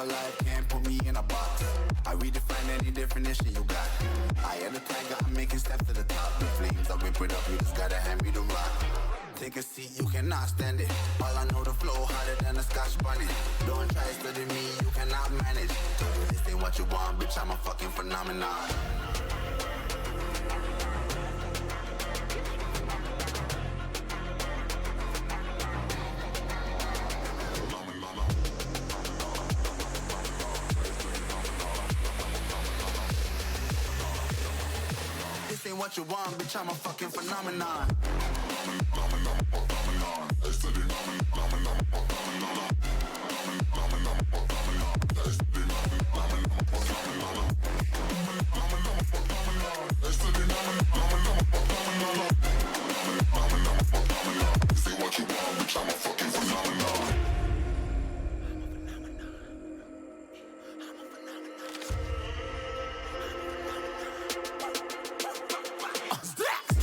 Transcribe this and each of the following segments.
life can't put me in a box. I redefine any definition you got. I am the tiger, I'm making steps to the top. The flames, I whip it up, you just gotta hand me the rock. Take a seat, you cannot stand it. All I know, the flow harder than a Scotch bonnet. Don't try study me, you cannot manage. This ain't what you want, bitch, I'm a fucking phenomenon. This ain't what you want, bitch, I'm a fucking phenomenon.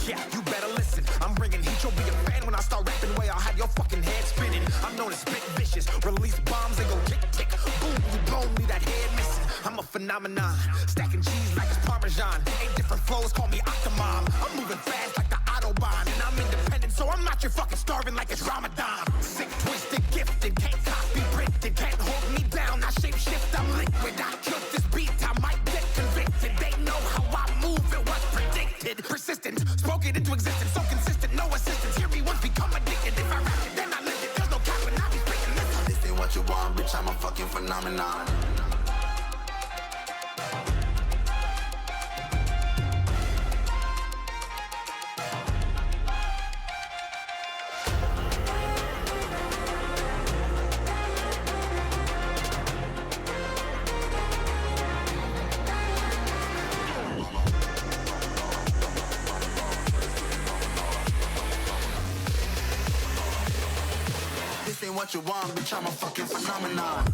Yeah, you better listen. I'm bringing heat, you'll be a fan when I start rapping. Way I'll have your fucking head spinning. I'm known as spit vicious, release bombs and go tick tick. Boom, you blow me that head missing. I'm a phenomenon, stacking cheese like it's Parmesan. 8 different flows, call me Octomom. I'm moving fast like the Autobahn, and I'm independent, so I'm not your fucking starving like it's Ramadan. Sick, twisted, gifted, can't copy, printed, can't hold me down. I shape shift, I'm liquid. I killed this beat, I might get convicted. They know how I move, it was predicted. Persistent, spoke it into existence, so consistent, no assistance. Hear me once, become addicted. If I rap it, then I live it. There's no cap when I be speaking. Listen. This ain't what you want, bitch, I'm a fucking phenomenon. This ain't what you want, bitch, I'm a fucking phenomenon.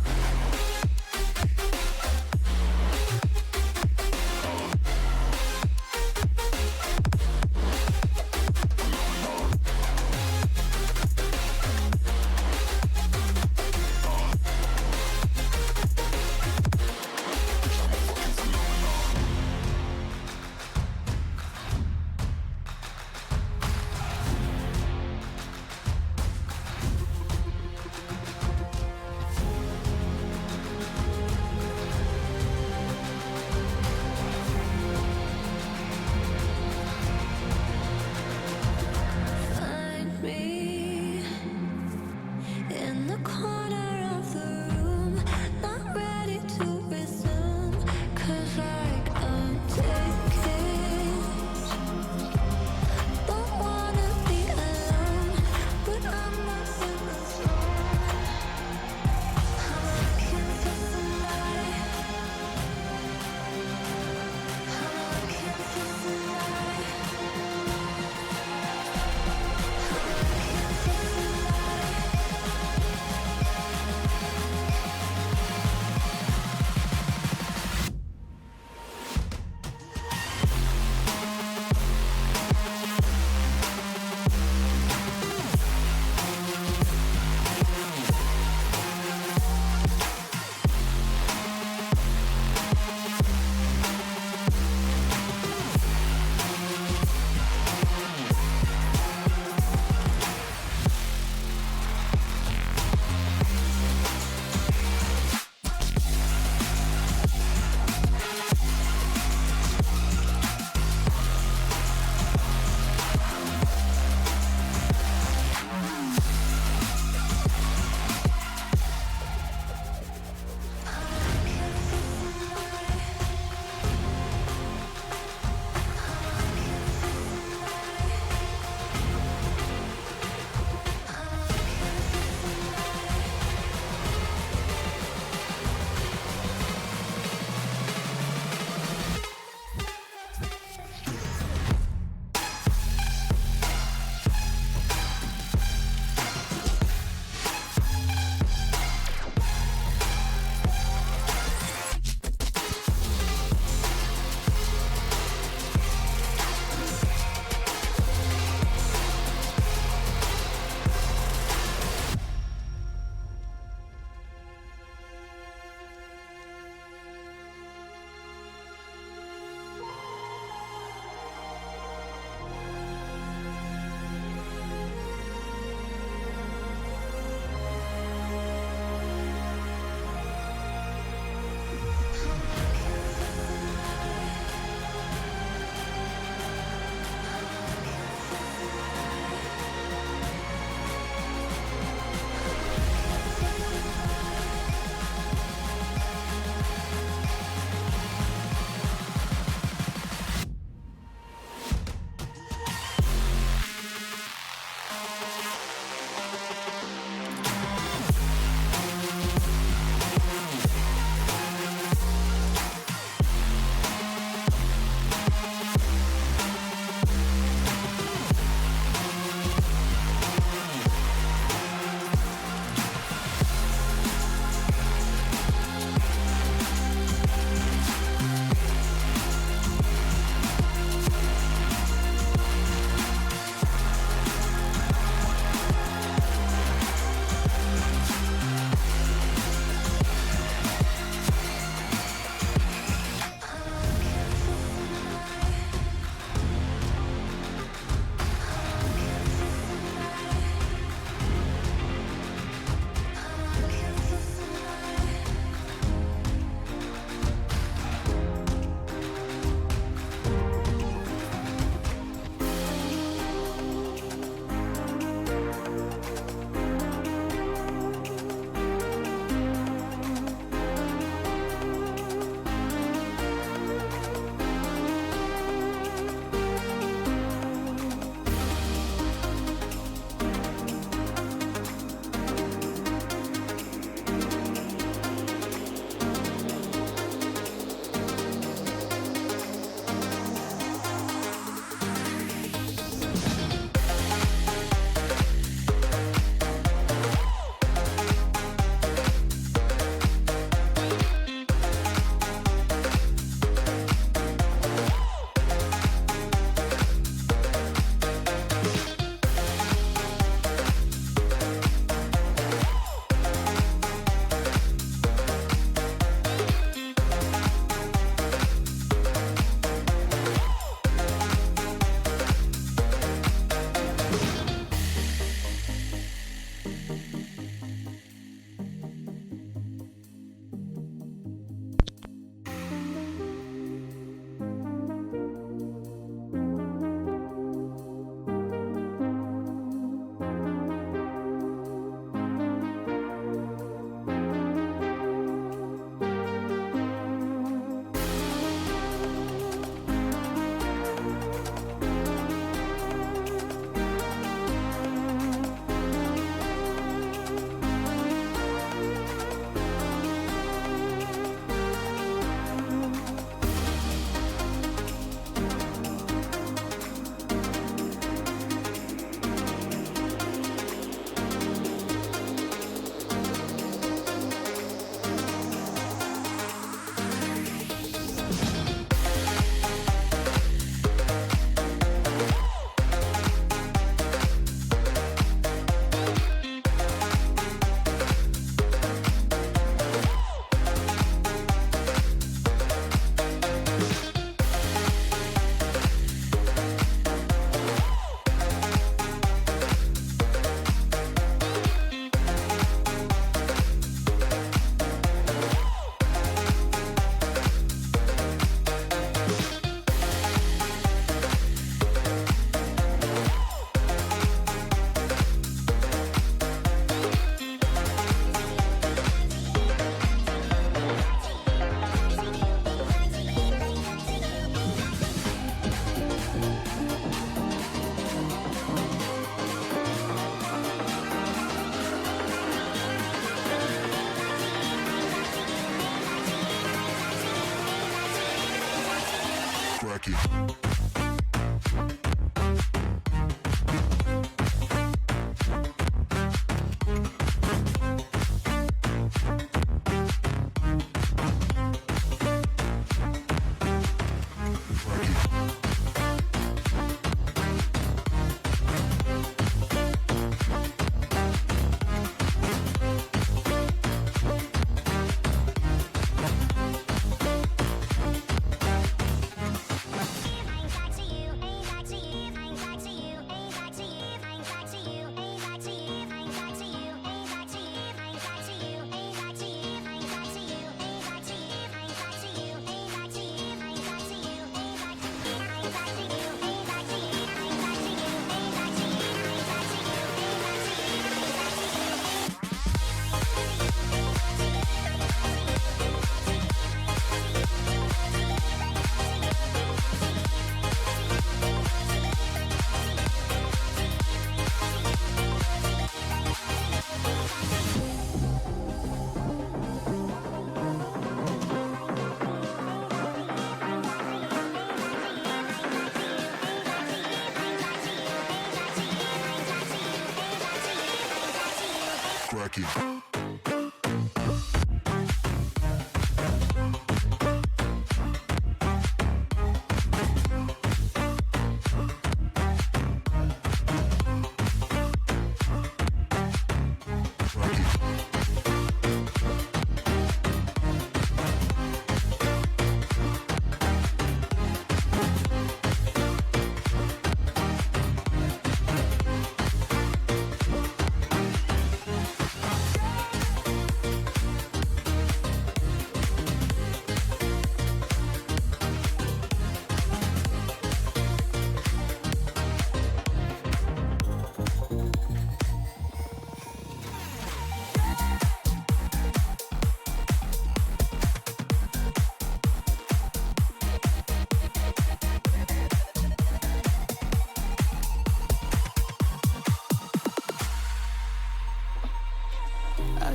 Cracky.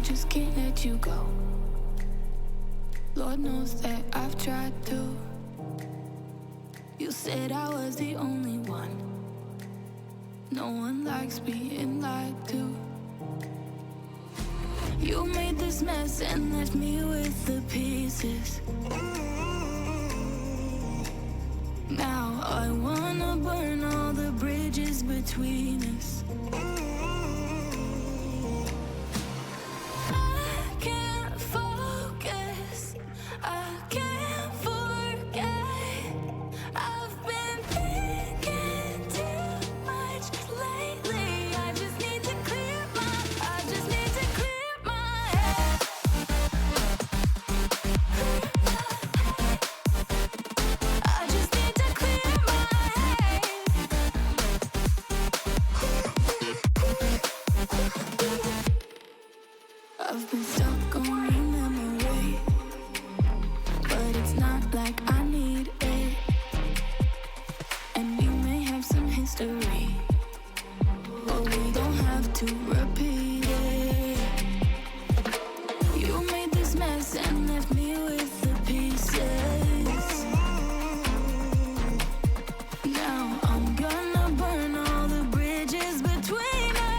Just can't let you go. Lord knows that I've tried to. You said I was the only one. No one likes being lied to. You made this mess and left me with the pieces. Now I wanna burn all the bridges between us. I've been stuck on your memory, but it's not like I need it. And we may have some history, but we don't have to repeat it. You made this mess and left me with the pieces. Now I'm gonna burn all the bridges between us.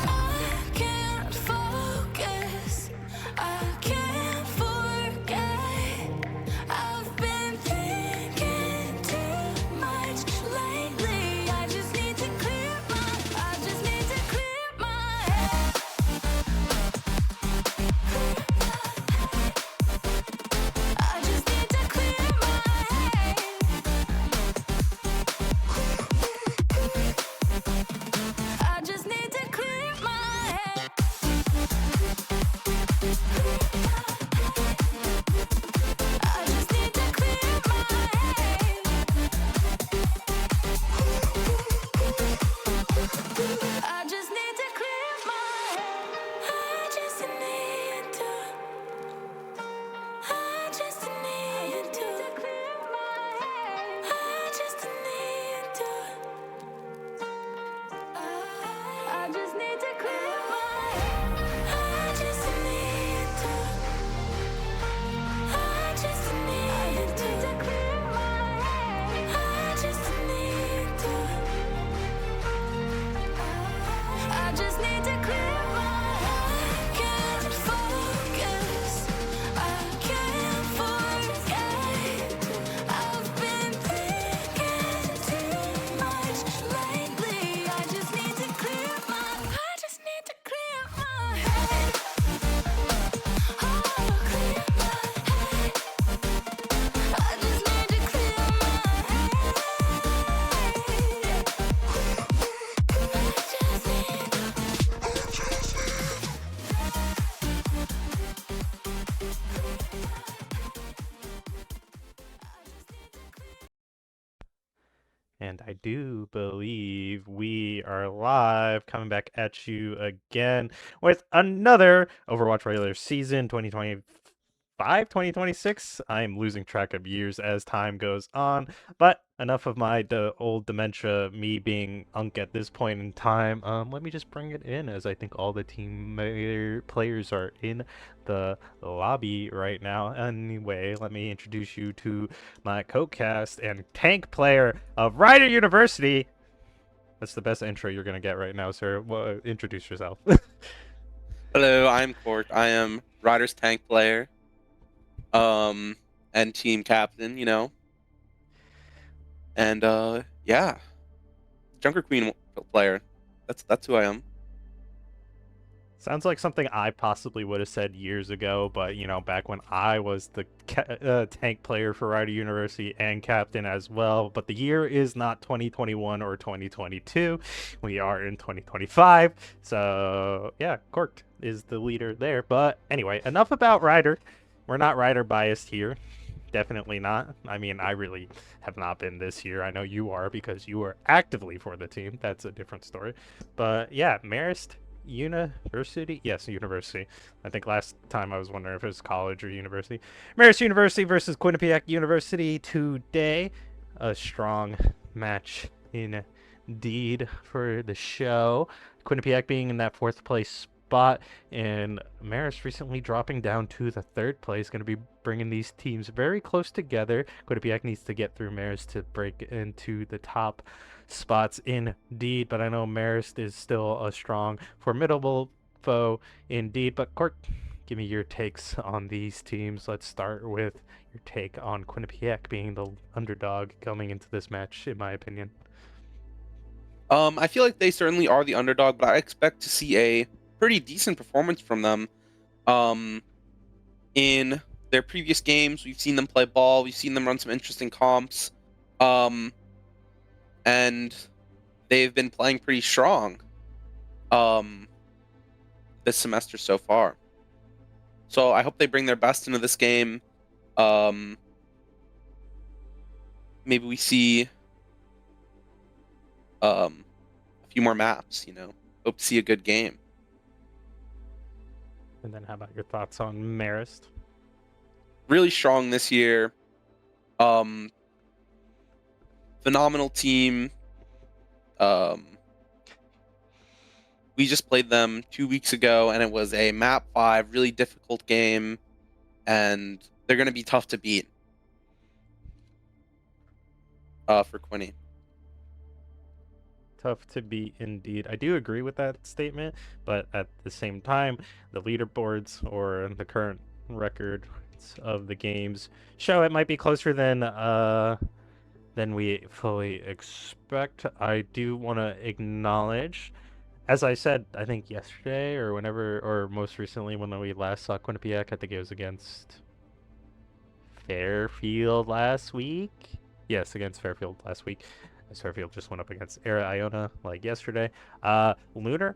I can't focus, I can't forget. I've been thinking too much lately. I just need to clear my head. I just need to clear my head. I just need to clear my head. I just need to clear my head. I just need to clear my head. I just need to. I just need to clear my head. I just need to. I just need to clear my head. I just need to. I just need to clear my head. I just need to. I just need to clear my head. I can't focus, I can't forget. I've been thinking too much lately. I just need to clear my head. Oh, clear my head. I just need to clear my head. And I do believe we are live, coming back at you again with another Overwatch regular season 2025, 2026. I'm losing track of years as time goes on, but enough of my old dementia, me being unk at this point in time. Let me just bring it in, as I think all the team players are in the lobby right now. Anyway, let me introduce you to my co-cast and tank player of Rider University. That's the best intro you're gonna get right now, sir. Well, introduce yourself. Hello, I'm Court. I am Ryder's tank player, and team captain, and yeah, Junker Queen player. That's who I am. Sounds like something I possibly would have said years ago, but back when I was the tank player for Rider University and captain as well. But the year is not 2021 or 2022. We are in 2025. So yeah, Cork is the leader there. But anyway, enough about Rider. We're not Rider biased here. Definitely not. I mean, I really have not been this year. I know you are, because you are actively for the team. That's a different story. But yeah, Marist University? Yes, University. I think last time I was wondering if it was college or university. Marist University versus Quinnipiac University today. A strong match indeed for the show. Quinnipiac being in that 4th place spot, and Marist recently dropping down to the 3rd place. Going to be bringing these teams very close together. Quinnipiac needs to get through Marist to break into the top spots indeed, but I know Marist is still a strong, formidable foe indeed. But Court, give me your takes on these teams. Let's start with your take on Quinnipiac being the underdog coming into this match, in my opinion. I feel like they certainly are the underdog, but I expect to see a pretty decent performance from them. In their previous games, we've seen them play ball. We've seen them run some interesting comps. And they've been playing pretty strong this semester so far. So I hope they bring their best into this game. Maybe we see a few more maps, hope to see a good game. And then how about your thoughts on Marist? Really strong this year. Phenomenal team. We just played them 2 weeks ago, and it was a map 5, really difficult game, and they're going to be tough to beat for Quinny. Tough to beat indeed. I do agree with that statement, but at the same time, the leaderboards or the current record of the games show it might be closer than we fully expect. I do want to acknowledge, as I said, I think yesterday or whenever, or most recently when we last saw Quinnipiac, I think it was against Fairfield last week. Yes, against Fairfield last week. Fairfield just went up against Era Iona like yesterday. Lunar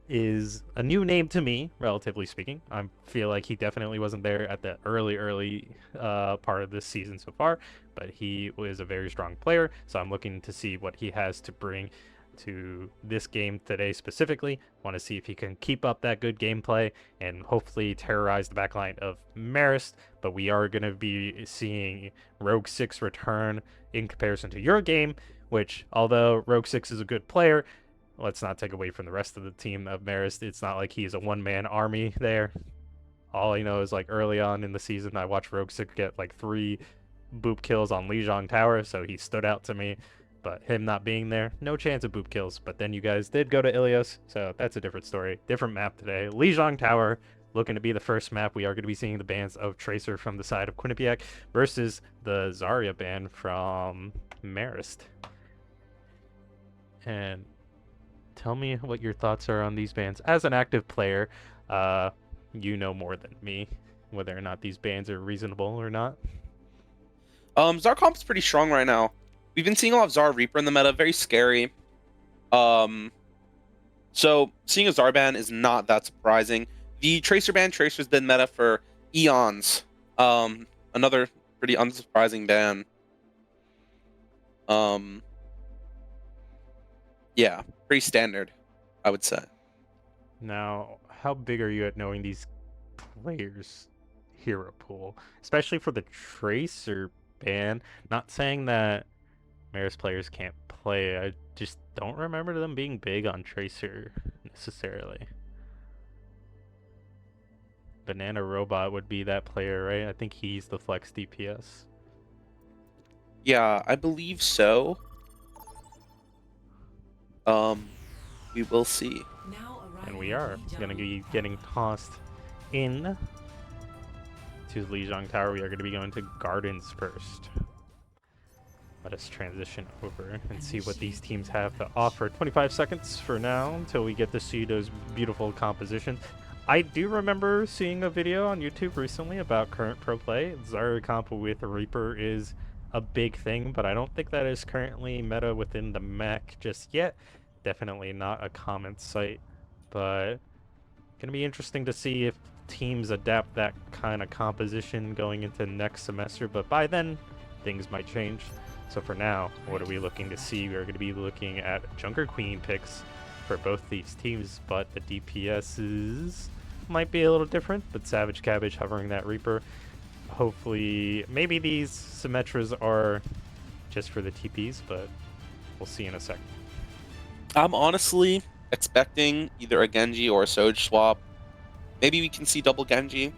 is a new name to me, relatively speaking. I feel like he definitely wasn't there at the early part of this season so far, but he was a very strong player, so I'm looking to see what he has to bring to this game today specifically. Want to see if he can keep up that good gameplay and hopefully terrorize the backline of Marist, but we are going to be seeing Rogue 6 return in comparison to your game, which, although Rogue 6 is a good player, let's not take away from the rest of the team of Marist. It's not like he's a one-man army there. All I know is, like, early on in the season, I watched Rogue 6 get, like, 3 boop kills on Lijiang Tower, so he stood out to me. But him not being there, no chance of boop kills. But then you guys did go to Ilios, so that's a different story. Different map today. Lijiang Tower, looking to be the first map. We are going to be seeing the bans of Tracer from the side of Quinnipiac versus the Zarya ban from Marist. And tell me what your thoughts are on these bans. As an active player, you know more than me whether or not these bans are reasonable or not. Zar comp's pretty strong right now. We've been seeing a lot of Zar Reaper in the meta, very scary. So seeing a Zar ban is not that surprising. The Tracer ban, Tracer's been meta for eons. Another pretty unsurprising ban. Yeah, pretty standard, I would say. Now, how big are you at knowing these players' hero pool? Especially for the Tracer ban. Not saying that Marist players can't play, I just don't remember them being big on Tracer necessarily. Banana Robot would be that player, right? I think he's the flex DPS. Yeah, I believe so. We will see. And we are going to be getting tossed in to Lijiang Tower. We are going to be going to Gardens first. Let us transition over and see what these teams have to offer. 25 seconds for now until we get to see those beautiful compositions. I do remember seeing a video on YouTube recently about current pro play. Zarya comp with Reaper is a big thing, but I don't think that is currently meta within the MAAC just yet. Definitely not a common sight, but gonna be interesting to see if teams adapt that kind of composition going into next semester, but by then things might change. So for now, what are we looking to see? We're going to be looking at Junker Queen picks for both these teams, but the DPSs might be a little different, but Savage Cabbage hovering that Reaper. Hopefully, maybe these Symmetras are just for the TPs, but we'll see in a second. I'm honestly expecting either a Genji or a Soj swap. Maybe we can see double Genji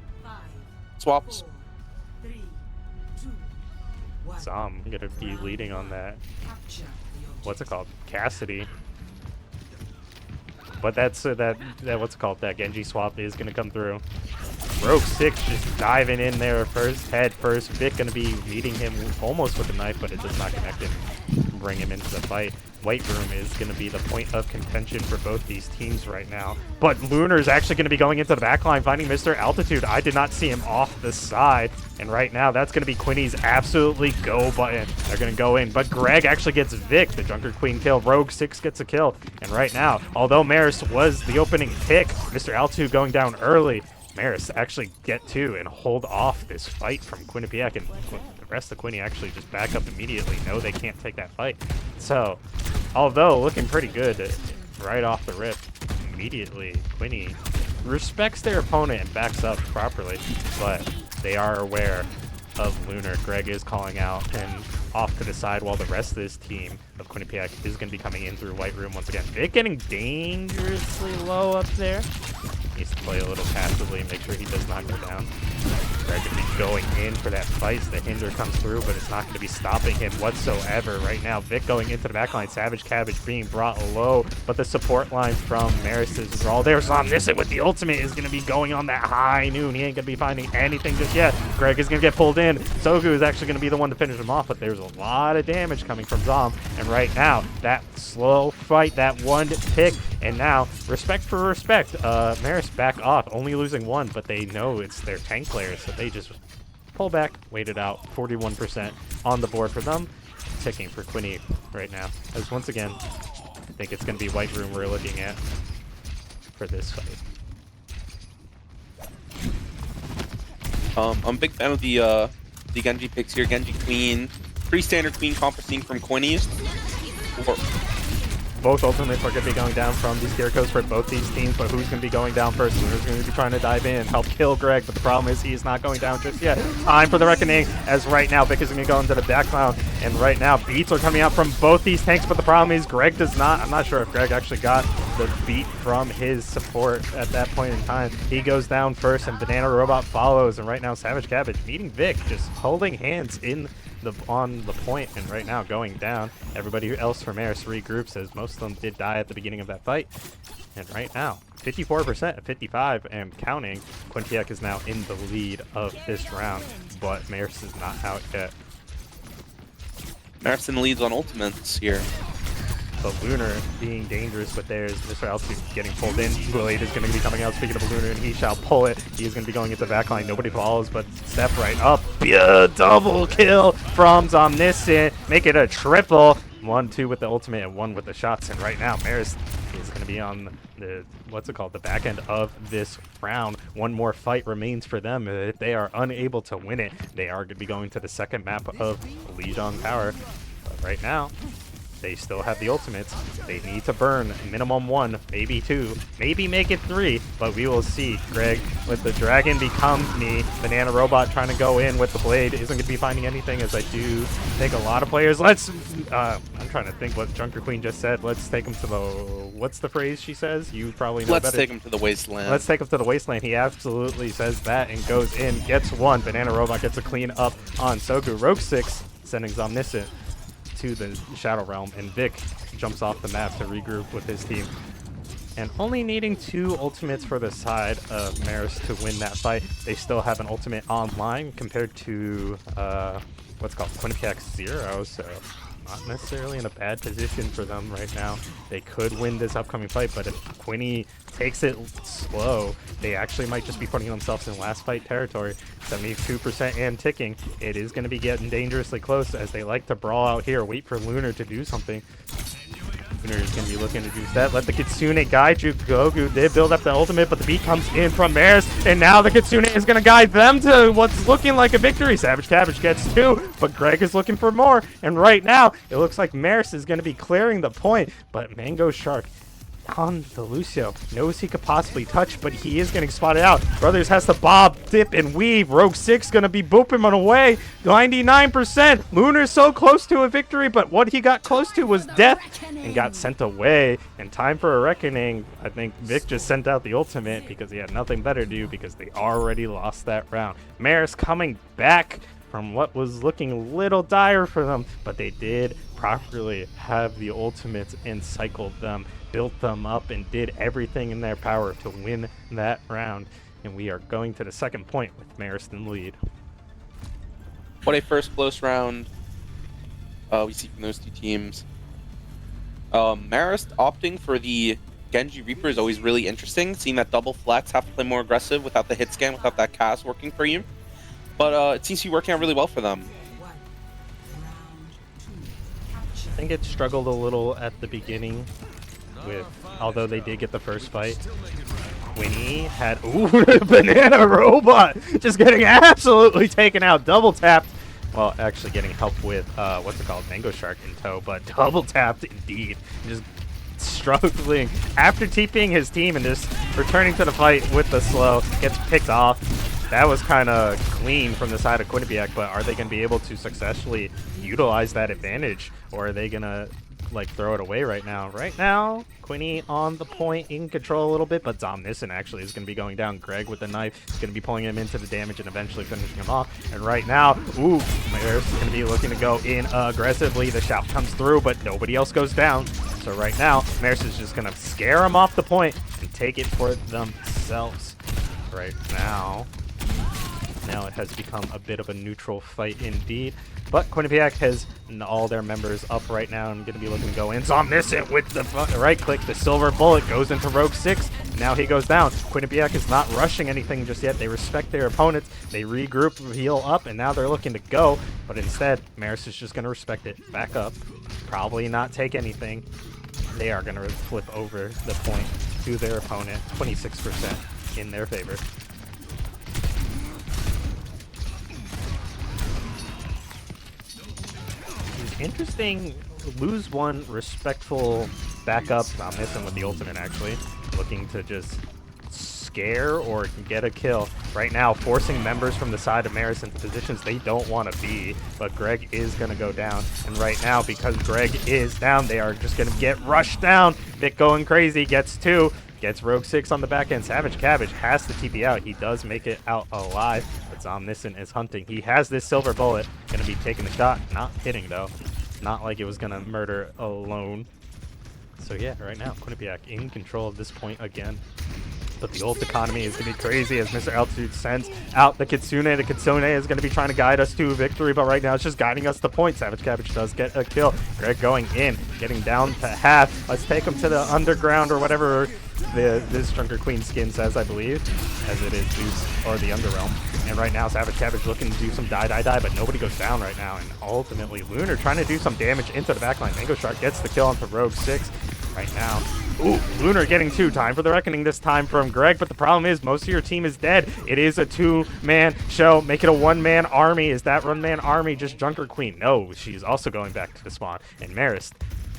swaps. So I'm gonna be leading on that. What's it called? Cassidy. But that's that what's it called? That Genji swap is gonna come through. Rogue 6 just diving in there first, head first. Vic gonna be meeting him almost with a knife, but it does not connect him. Bring him into the fight. White Room is going to be the point of contention for both these teams right now. But Lunar is actually going to be going into the backline, finding Mr. Altitude. I did not see him off the side. And right now, that's going to be Quinny's absolutely go button. They're going to go in. But Greg actually gets Vic, the Junker Queen kill. Rogue 6 gets a kill. And right now, although Marist was the opening pick, Mr. Altitude going down early. Marist actually get to and hold off this fight from Quinnipiac, and the rest of Quinny actually just back up immediately. No, they can't take that fight. So, although looking pretty good right off the rip. Immediately, Quinny respects their opponent and backs up properly, but they are aware of Lunar. Greg is calling out and off to the side while the rest of this team of Quinnipiac is going to be coming in through White Room once again. Vic getting dangerously low up there. Needs to play a little passively and make sure he does not go down. Greg going to be going in for that fight. The hinder comes through, but it's not going to be stopping him whatsoever right now. Vic going into the backline. Savage Cabbage being brought low, but the support lines from Marist is all there. Zomniscent with the ultimate is going to be going on that high noon. He ain't going to be finding anything just yet. Greg is going to get pulled in. Sogu is actually going to be the one to finish him off, but there's a lot of damage coming from Zom. And right now, that slow fight, that one pick, and now, respect for respect. Marist back off, only losing one, but they know it's their tank players, so they just pull back, wait it out. 41% on the board for them. Ticking for Quinny right now. As once again, I think it's going to be White Room we're looking at for this fight. I'm a big fan of the Genji picks here. Genji Queen, pretty standard Queen comp we're seeing from Quinny's. Both ultimates are going to be going down from these Kirikos for both these teams, but who's going to be going down first? Luna's going to be trying to dive in, help kill Greg, but the problem is he's not going down just yet. Time for the reckoning, as right now Vic is going to go into the background, and right now beats are coming out from both these tanks, but the problem is Greg does not. I'm not sure if Greg actually got the beat from his support at that point in time. He goes down first, and Banana Robot follows, and right now Savage Cabbage meeting Vic, just holding hands in on the point, and right now going down. Everybody else from Marist regroups, as most of them did die at the beginning of that fight. And right now, 54% at 55 and counting. Quinnipiac is now in the lead of this round, but Marist is not out yet. Marist in the leads on ultimates here. But Lunar being dangerous, but there's Mr. Altitude getting pulled in. Blade is going to be coming out, speaking of Lunar, and he shall pull it. He's going to be going into the backline. Nobody follows, but step right up. Yeah, double kill from Zomniscent. Make it a triple. 1-2 with the ultimate and 1 with the shots. And right now, Marist is going to be on the, the back end of this round. One more fight remains for them. If they are unable to win it, they are going to be going to the second map of Lijiang Tower. But right now, they still have the ultimates. They need to burn minimum 1, maybe 2, maybe make it 3, but we will see. Greg with the dragon becomes me. Banana Robot trying to go in with the blade isn't going to be finding anything, as I do think a lot of players. Let's, I'm trying to think what Junker Queen just said. Let's take him to the, what's the phrase she says? You probably know better. Let's take him to the wasteland. Let's take him to the wasteland. He absolutely says that and goes in, gets 1. Banana Robot gets a clean up on Soku. Rogue 6 sending Zomniscent to the Shadow Realm, and Vic jumps off the map to regroup with his team. And only needing 2 ultimates for the side of Marist to win that fight. They still have an ultimate online compared to Quinnipiac 0, so not necessarily in a bad position for them right now. They could win this upcoming fight, but if Quinny takes it slow, they actually might just be putting themselves in last fight territory. 72% and ticking. It is going to be getting dangerously close, as they like to brawl out here. Wait for Lunar to do something. Lunar is going to be looking to do that. Let the Kitsune guide you. Goku did build up the ultimate, but the beat comes in from Marist, and now the Kitsune is going to guide them to what's looking like a victory. Savage Cabbage gets 2, but Greg is looking for more, and right now, it looks like Marist is going to be clearing the point, but Mango Shark on the Lucio knows he could possibly touch, but he is getting spotted out. Brothers has to bob, dip, and weave. Rogue 6 gonna be booping him away. 99%. Lunar's so close to a victory, but what he got close to was death and got sent away. And time for a reckoning. I think Vic just sent out the ultimate because he had nothing better to do, because they already lost that round. Marist coming back from what was looking a little dire for them, but they did properly have the ultimates and cycled them, built them up, and did everything in their power to win that round. And we are going to the second point with Marist in the lead. What a first close round we see from those two teams. Marist opting for the Genji Reaper is always really interesting, seeing that double flex, have to play more aggressive without the hit scan, without that cast working for you. But it seems to be working out really well for them. I think it struggled a little at the beginning, with, although they did get the first fight. Quinny had, ooh, Banana Robot just getting absolutely taken out, double tapped. Well, actually getting help with, Mango Shark in tow, but double tapped indeed. Just struggling after TPing his team and just returning to the fight with the slow. Gets picked off. That was kind of clean from the side of Quinnipiac, but are they going to be able to successfully utilize that advantage, or are they going to like throw it away right now? Right now, Quinny on the point, in control a little bit, but Zomnissen actually is going to be going down. Greg with the knife is going to be pulling him into the damage and eventually finishing him off. And right now, ooh, Marist is going to be looking to go in aggressively. The shout comes through, but nobody else goes down. So right now, Marist is just going to scare him off the point and take it for themselves. Right now it has become a bit of a neutral fight indeed. But Quinnipiac has all their members up right now and going to be looking to go in. Zomnissen with the right click. The silver bullet goes into Rogue 6. Now he goes down. Quinnipiac is not rushing anything just yet. They respect their opponents. They regroup, heal up, and now they're looking to go. But instead, Marist is just going to respect it. Back up. Probably not take anything. They are going to flip over the point to their opponent. 26% in their favor. Interesting, lose one, respectful backup. I'm missing with the ultimate actually. Looking to just scare or get a kill. Right now, forcing members from the side of Marist into positions they don't want to be, but Greg is going to go down. And right now, because Greg is down, they are just going to get rushed down. Vic going crazy, gets 2. Gets Rogue 6 on the back end. Savage Cabbage has to TP out. He does make it out alive, but Zomnissen is hunting. He has this silver bullet. Going to be taking the shot. Not hitting, though. Not like it was going to murder alone. So, yeah, right now, Quinnipiac in control of this point again. But the ult economy is going to be crazy as Mr. Altitude sends out the Kitsune. The Kitsune is going to be trying to guide us to victory, but right now it's just guiding us to point. Savage Cabbage does get a kill. Greg going in, getting down to half. Let's take him to the underground or whatever this Drunker Queen skin says, I believe, as it is Zeus, or the Underrealm. And right now, Savage Cabbage looking to do some die, but nobody goes down right now. And ultimately, Lunar trying to do some damage into the backline. Mango Shark gets the kill onto Rogue 6 right now. Ooh, Lunar getting 2. Time for the reckoning this time from Greg, but the problem is most of your team is dead. It is a 2-man show. Make it a 1-man army. Is that 1-man army just Drunker Queen? No, she's also going back to the spawn. And Marist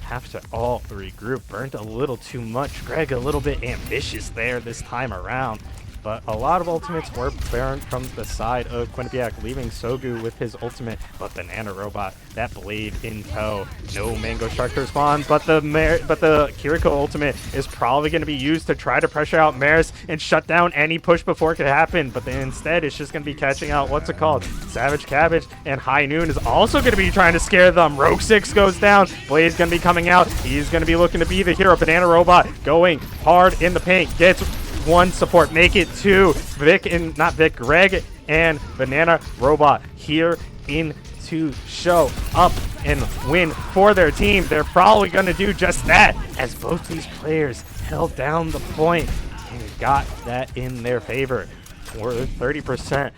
have to all regroup. Burnt a little too much. Greg a little bit ambitious there this time around. But a lot of ultimates were burned from the side of Quinnipiac, leaving Sogu with his ultimate. But Banana Robot, that blade in tow. No Mango Shark to respond, but the Kiriko ultimate is probably going to be used to try to pressure out Marist and shut down any push before it could happen. But then instead, it's just going to be catching out, what's it called? Savage Cabbage, and High Noon is also going to be trying to scare them. Rogue 6 goes down. Blade's going to be coming out. He's going to be looking to be the hero. Banana Robot going hard in the paint. Gets 1 support, make it 2. Greg and Banana Robot here in to show up and win for their team. They're probably going to do just that, as both these players held down the point and got that in their favor. We're 30%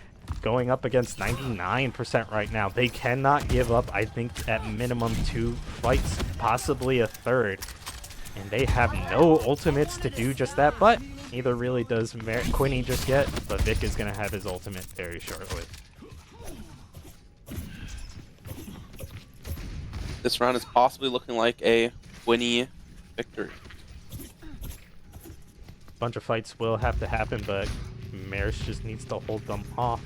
going up against 99% right now. They cannot give up, I think, at minimum 2 fights, possibly a 3rd. And they have no ultimates to do just that, but neither really does Quinny just yet, but Vic is going to have his ultimate very shortly. This round is possibly looking like a Quinny victory. Bunch of fights will have to happen, but Marist just needs to hold them off.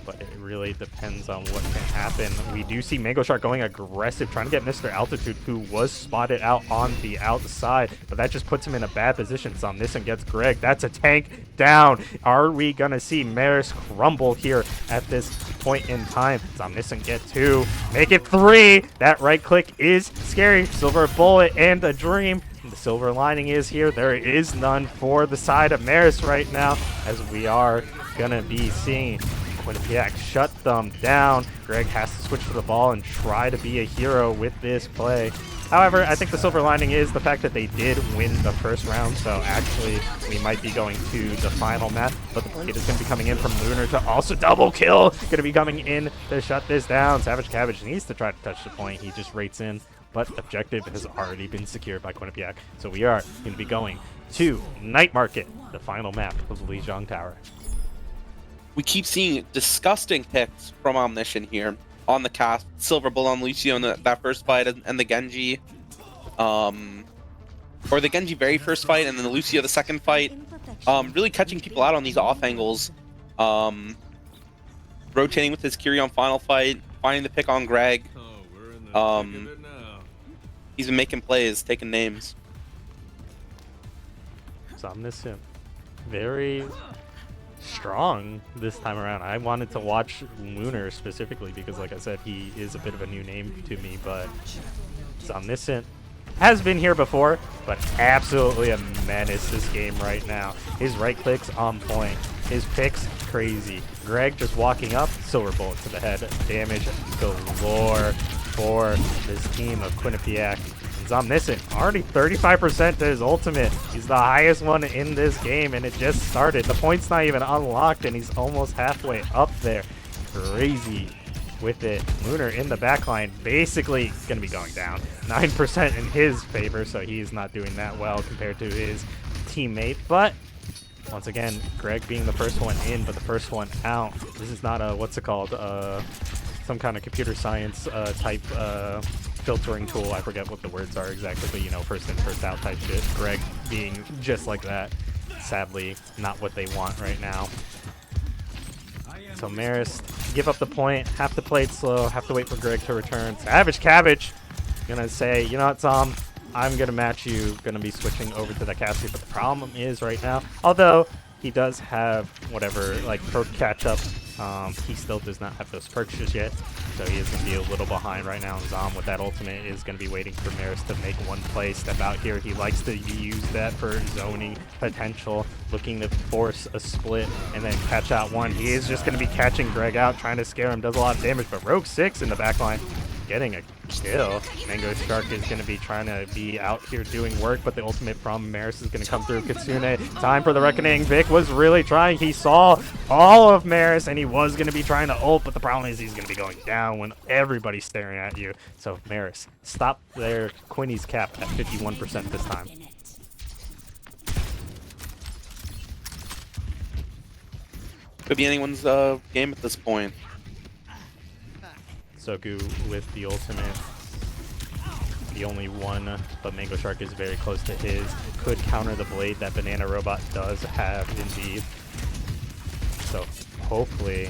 But it really depends on what can happen. We do see Mango Shark going aggressive, trying to get Mr. Altitude, who was spotted out on the outside, but that just puts him in a bad position. Zomnissen gets Greg. That's a tank down. Are we going to see Marist crumble here at this point in time? Zomnissen get 2. Make it 3. That right click is scary. Silver bullet and a dream. The silver lining is here. There is none for the side of Marist right now, as we are going to be seeing Quinnipiac shut them down. Greg has to switch to the ball and try to be a hero with this play. However, I think the silver lining is the fact that they did win the first round, so actually we might be going to the final map, but the blade is going to be coming in from Lunar to also double kill. Going to be coming in to shut this down. Savage Cabbage needs to try to touch the point. He just rates in, but objective has already been secured by Quinnipiac. So we are going to be going to Night Market, the final map of Lijiang Tower. We keep seeing disgusting picks from Omniscient here on the cast. Silver Bull on Lucio in that first fight and the Genji. or the Genji very first fight, and then the Lucio the second fight. Really catching people out on these off angles. Rotating with his Kyrion final fight, finding the pick on Greg. He's been making plays, taking names. So Omniscient, very strong this time around. I wanted to watch Lunar specifically because, like I said, he is a bit of a new name to me, but Omniscient has been here before, but absolutely a menace this game right now. His right click's on point. His picks, crazy. Greg just walking up, silver bullet to the head. Damage galore for this team of Quinnipiac. It's Omniscient, already 35% to his ultimate. He's the highest one in this game, and it just started. The point's not even unlocked, and he's almost halfway up there. Crazy with it. Lunar in the backline, basically going to be going down. 9% in his favor, so he's not doing that well compared to his teammate. But once again, Greg being the first one in, but the first one out. This is not a, what's it called, some kind of computer science type filtering tool. I forget what the words are exactly, but you know, first in, first out type shit. Greg being just like that. Sadly, not what they want right now. So Marist, give up the point, have to play it slow, have to wait for Greg to return. Savage Cabbage gonna say, you know what, Tom, I'm gonna match you, gonna be switching over to the Cassie, but the problem is right now, although he does have whatever, like, perk catch-up, he still does not have those perks just yet, so he is gonna be a little behind right now. And Zom with that ultimate is gonna be waiting for Marist to make one play, step out here. He likes to use that for zoning potential, looking to force a split and then catch out one. He is just gonna be catching Greg out, trying to scare him, does a lot of damage, but Rogue 6 in the backline getting a kill. Mango Shark is going to be trying to be out here doing work, but the ultimate from Marist is going to come through. Kitsune, time for the reckoning. Vic was really trying. He saw all of Marist, and he was going to be trying to ult, but the problem is he's going to be going down when everybody's staring at you. So Marist, stop there. Quinny's capped at 51% this time. Could be anyone's game at this point. Soku with the ultimate, the only one, but Mango Shark is very close to his. Could counter the blade that Banana Robot does have indeed. So hopefully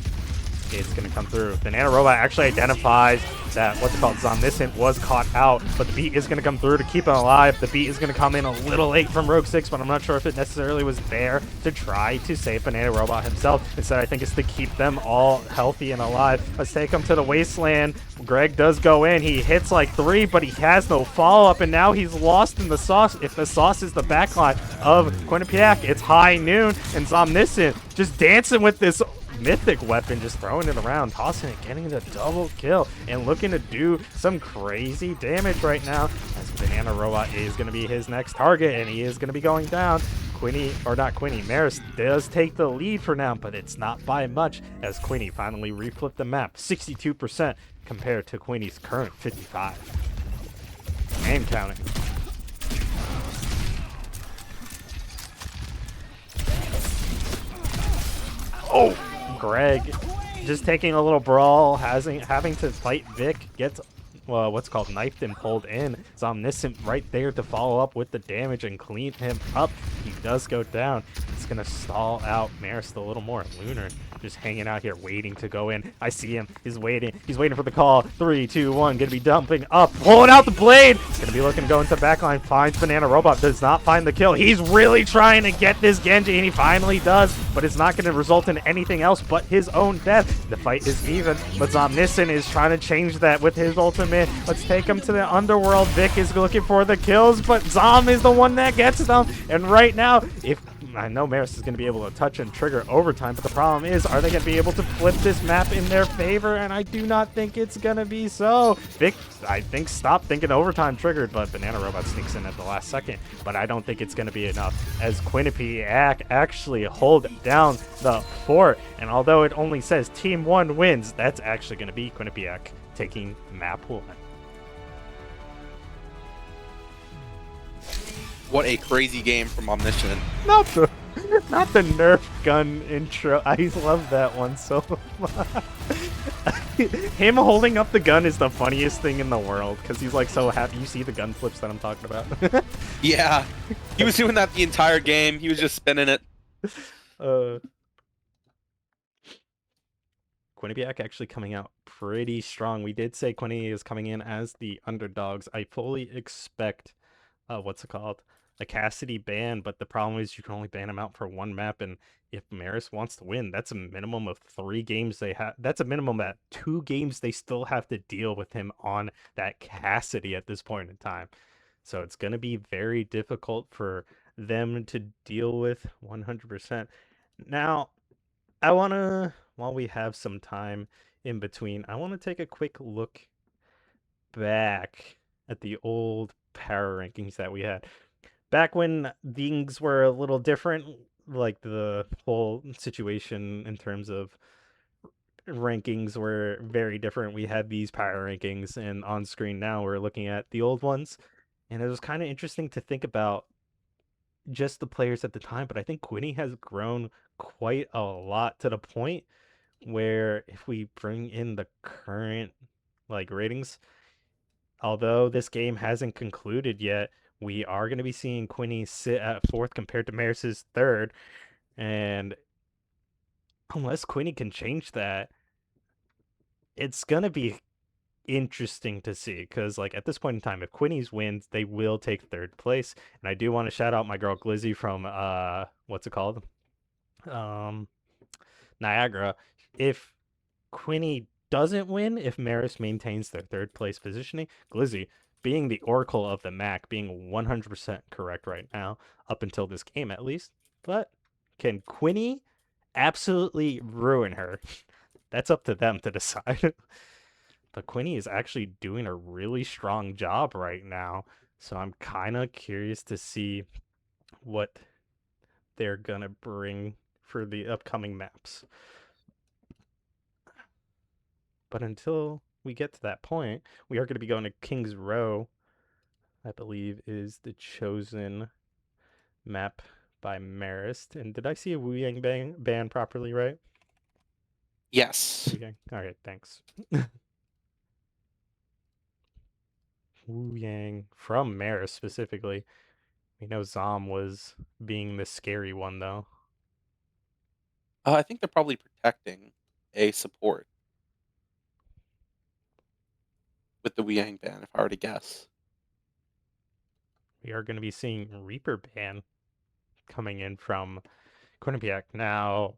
it's going to come through. Banana Robot actually identifies that, what's it called, Zomniscent was caught out, but the beat is going to come through to keep him alive. The beat is going to come in a little late from Rogue 6, but I'm not sure if it necessarily was there to try to save Banana Robot himself. Instead, I think it's to keep them all healthy and alive. Let's take him to the Wasteland. Greg does go in. He hits like 3, but he has no follow-up, and now he's lost in the sauce. If the sauce is the backline of Quinnipiac, it's high noon, and Zomniscient just dancing with this mythic weapon, just throwing it around, tossing it, getting the double kill, and looking to do some crazy damage right now, as Banana Robot is going to be his next target, and he is going to be going down. Marist does take the lead for now, but it's not by much, as Quinny finally reflipped the map, 62% compared to Quinny's current 55. And counting. Oh! Greg just taking a little brawl, having to fight Vic, gets what's called knifed and pulled in. It's Omniscient right there to follow up with the damage and clean him up. He does go down. It's gonna stall out Marist a little more. Lunar just hanging out here waiting to go in. I see him. He's waiting for the call. 3, 2, 1. Gonna be dumping up, pulling out the blade. Gonna be looking to go into backline. Finds Banana Robot. Does not find the kill. He's really trying to get this Genji, and he finally does, but it's not gonna result in anything else but his own death. The fight is even, but Zomniscient is trying to change that with his ultimate. Let's take him to the underworld. Vic is looking for the kills, but Zom is the one that gets them. And right now, if I know Marist is going to be able to touch and trigger overtime, but the problem is, are they going to be able to flip this map in their favor? And I do not think it's going to be so. Vic, I think, stopped thinking overtime triggered, but Banana Robot sneaks in at the last second. But I don't think it's going to be enough, as Quinnipiac actually hold down the fort. And although it only says Team 1 wins, that's actually going to be Quinnipiac taking map 1. What a crazy game from Omniscient. Not the Nerf gun intro. I love that one so much. Him holding up the gun is the funniest thing in the world because he's like so happy. You see the gun flips that I'm talking about? Yeah, he was doing that the entire game. He was just spinning it. Quinnipiac actually coming out pretty strong. We did say Quinny is coming in as the underdogs. I fully expect, what's it called? A Cassidy ban, but the problem is you can only ban him out for one map, and if Marist wants to win, that's a minimum of 3 games they have. That's a minimum that 2 games they still have to deal with him on that Cassidy at this point in time. So it's going to be very difficult for them to deal with 100%. Now, I want to, while we have some time in between, I want to take a quick look back at the old power rankings that we had. Back when things were a little different, like the whole situation in terms of rankings were very different. We had these power rankings, and on screen now we're looking at the old ones. And it was kind of interesting to think about just the players at the time, but I think Quinny has grown quite a lot to the point where if we bring in the current like ratings, although this game hasn't concluded yet, we are going to be seeing Quinny sit at 4th compared to Maris's 3rd. And unless Quinny can change that, it's going to be interesting to see because like at this point in time, if Quinny's wins, they will take 3rd place. And I do want to shout out my girl Glizzy from what's it called? Niagara. If Quinny doesn't win, if Marist maintains their 3rd place positioning, Glizzy, being the oracle of the MAAC, being 100% correct right now, up until this game at least. But can Quinny absolutely ruin her? That's up to them to decide. But Quinny is actually doing a really strong job right now. So I'm kind of curious to see what they're going to bring for the upcoming maps. But until we get to that point, we are going to be going to King's Row, I believe is the chosen map by Marist. And did I see a Wu Yang ban properly, right? Yes. Okay. All right, thanks. Wu Yang from Marist specifically. We know Zom was being the scary one, though. I think they're probably protecting a support with the Weiyang ban, if I were to guess. We are going to be seeing Reaper ban coming in from Quinnipiac. Now,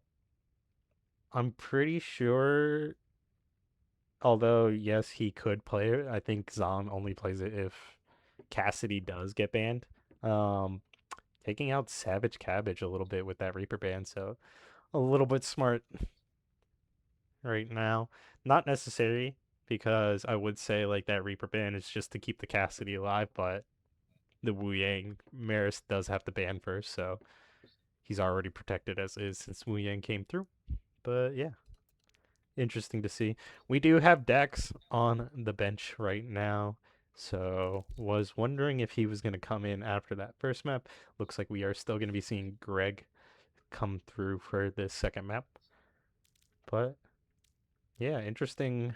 I'm pretty sure, although, yes, he could play it, I think Zom only plays it if Cassidy does get banned. Taking out Savage Cabbage a little bit with that Reaper ban, so a little bit smart right now. Not necessary, because I would say like that Reaper ban is just to keep the Cassidy alive, but the Wu Yang Marist does have to ban first, so he's already protected as is since Wu Yang came through. But yeah, interesting to see. We do have Dax on the bench right now, so was wondering if he was going to come in after that first map. Looks like we are still going to be seeing Greg come through for this second map. But yeah, interesting.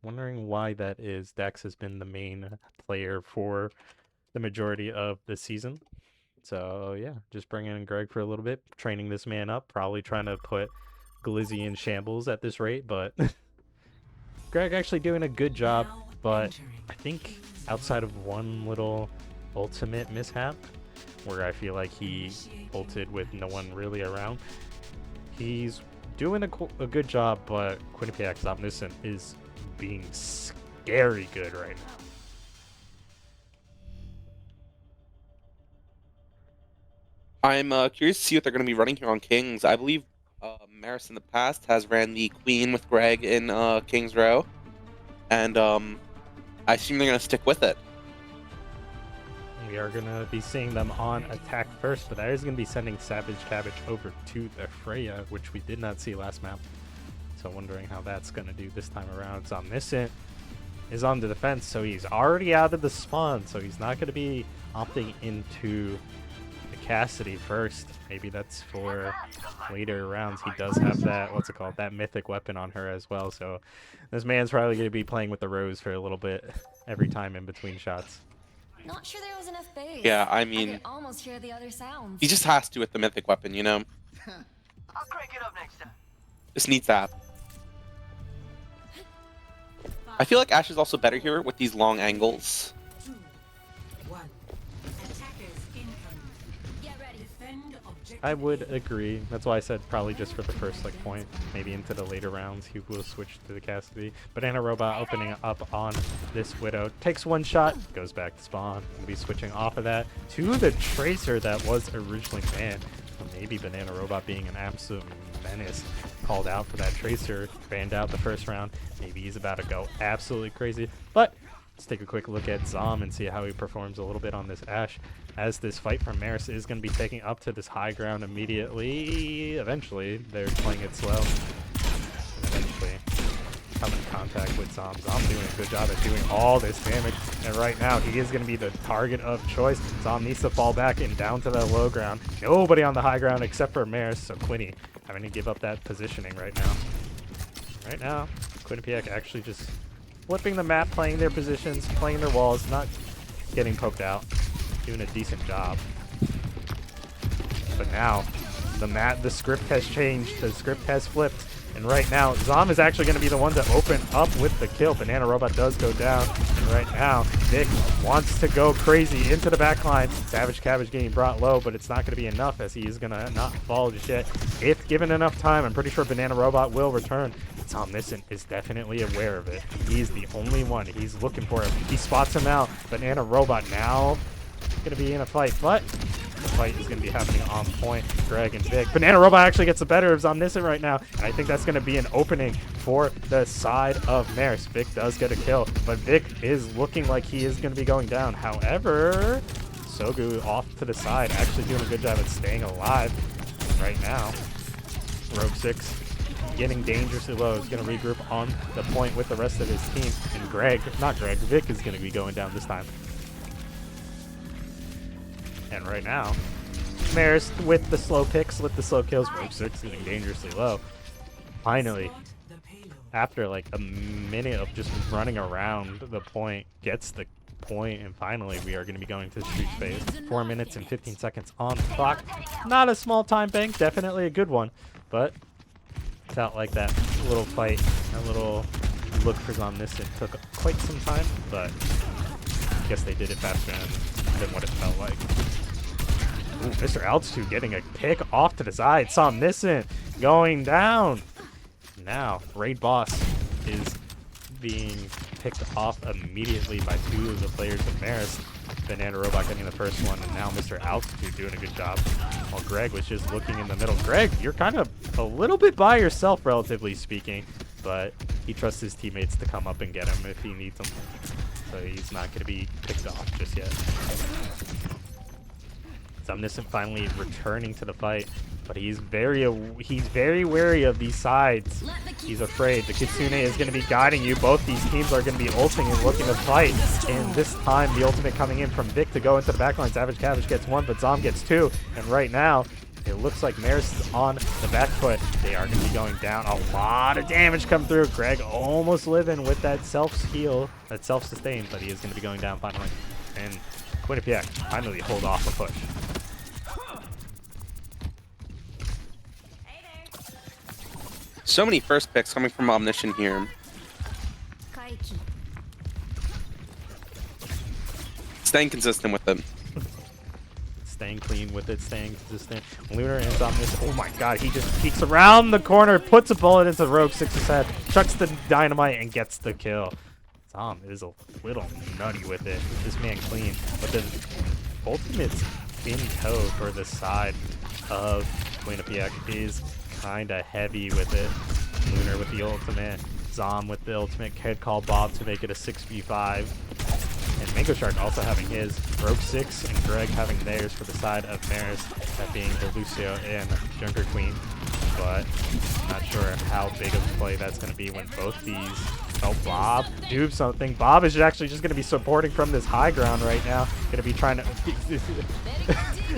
Wondering why that is. Dax has been the main player for the majority of the season. So yeah, just bringing in Greg for a little bit, training this man up, probably trying to put Glizzy in shambles at this rate, but Greg actually doing a good job. But I think outside of one little ultimate mishap, where I feel like he ulted with no one really around, he's doing a good job, but Quinnipiac's Omniscient is being scary good right now. I'm curious to see what they're going to be running here on Kings. I believe Marist in the past has ran the Queen with Greg in Kings Row, and I assume they're going to stick with it. We are going to be seeing them on attack first, but that is going to be sending Savage Cabbage over to the Freya, which we did not see last map. So wondering how that's going to do this time around. It's Omniscient is on the defense, so he's already out of the spawn, so he's not going to be opting into the Cassidy first. Maybe that's for later rounds. He does have that, what's it called, that mythic weapon on her as well. So this man's probably going to be playing with the Rose for a little bit every time in between shots. Not sure there was enough bass. Yeah, I I mean, could almost hear the other sounds. he just has to with the mythic weapon, you know? I'll crank it up next time. Just needs that. I feel like Ashe is also better here with these long angles. 2, 1. Attackers incoming. Get ready. Defend objective. I would agree. That's why I said probably just for the first like point. Maybe into the later rounds he will switch to the Cassidy. Banana Robot opening up on this Widow. Takes one shot, goes back to spawn. We'll be switching off of that to the Tracer that was originally banned. Maybe Banana Robot being an absolute menace called out for that Tracer, banned out the first round. Maybe he's about to go absolutely crazy. But let's take a quick look at Zom and see how he performs a little bit on this Ashe, as this fight from Marist is going to be taking up to this high ground immediately. Eventually, they're playing it slow. And eventually come in contact with Zom. Zom doing a good job at doing all this damage. And right now, he is going to be the target of choice. Zom needs to fall back and down to the low ground. Nobody on the high ground except for Marist. So Quinny having to give up that positioning right now. Right now, Quinnipiac actually just flipping the map, playing their positions, playing their walls, not getting poked out, doing a decent job. But now, the script has changed, the script has flipped, and right now, Zom is actually going to be the one to open up with the kill. Banana Robot does go down, and right now, Vic wants to go crazy into the backline. Savage Cabbage getting brought low, but it's not going to be enough as he is going to not fall just yet. If given enough time, I'm pretty sure Banana Robot will return. Omniscient is definitely aware of it. He's the only one. He's looking for him. He spots him out. Banana Robot now going to be in a fight, but the fight is going to be happening on point. Greg and Vic. Banana Robot actually gets the better of Omniscient right now, and I think that's going to be an opening for the side of Marist. Vic does get a kill, but Vic is looking like he is going to be going down. However, Sogu off to the side, actually doing a good job at staying alive right now. Rogue 6 getting dangerously low, is going to regroup on the point with the rest of his team, and Vic is going to be going down this time. And right now, Marist with the slow picks, with the slow kills, Rogue 6 getting dangerously low. Finally, after like a minute of just running around the point, gets the point, and finally we are going to be going to the street phase. 4 minutes and 15 seconds on the clock. Not a small time bank, definitely a good one, but felt like that little fight, a little look for Omniscient took quite some time, but I guess they did it faster than what it felt like. Ooh, Mr. Altitude getting a pick off to the side. Omniscient going down. Now, Raid Boss is being picked off immediately by two of the players of Marist. Banana Robot getting the first one, and now Mr. Altitude doing a good job, while Greg was just looking in the middle. Greg, you're kind of a little bit by yourself, relatively speaking, but he trusts his teammates to come up and get him if he needs them, so he's not going to be picked off just yet. Omniscient finally returning to the fight, but he's very wary of these sides. He's afraid. The Kitsune is going to be guiding you. Both these teams are going to be ulting and looking to fight. And this time, the ultimate coming in from Vic to go into the backline. Savage Cabbage gets one, but Zom gets two. And right now, it looks like Marist is on the back foot. They are going to be going down. A lot of damage come through. Greg almost living with that self-heal, that self-sustain, but he is going to be going down finally. And Quinnipiac finally hold off a push. So many first picks coming from Omniscient here. Staying consistent with them. Staying clean with it, staying consistent. Lunar and Omniscient. Oh my god, he just peeks around the corner, puts a bullet into Rogue 6's head, chucks the dynamite, and gets the kill. Zom is a little nutty with it. This man clean. But the ultimate's in tow for the side of Quinnipiac is kind of heavy with it. Lunar with the ultimate, Zom with the ultimate, could call Bob to make it a 6v5, and Mango Shark also having his, Rogue 6 and Greg having theirs for the side of Marist, that being the Lucio and Junker Queen, but not sure how big of a play that's going to be when both these, oh, Bob do something. Bob is actually just going to be supporting from this high ground right now, gonna be trying to.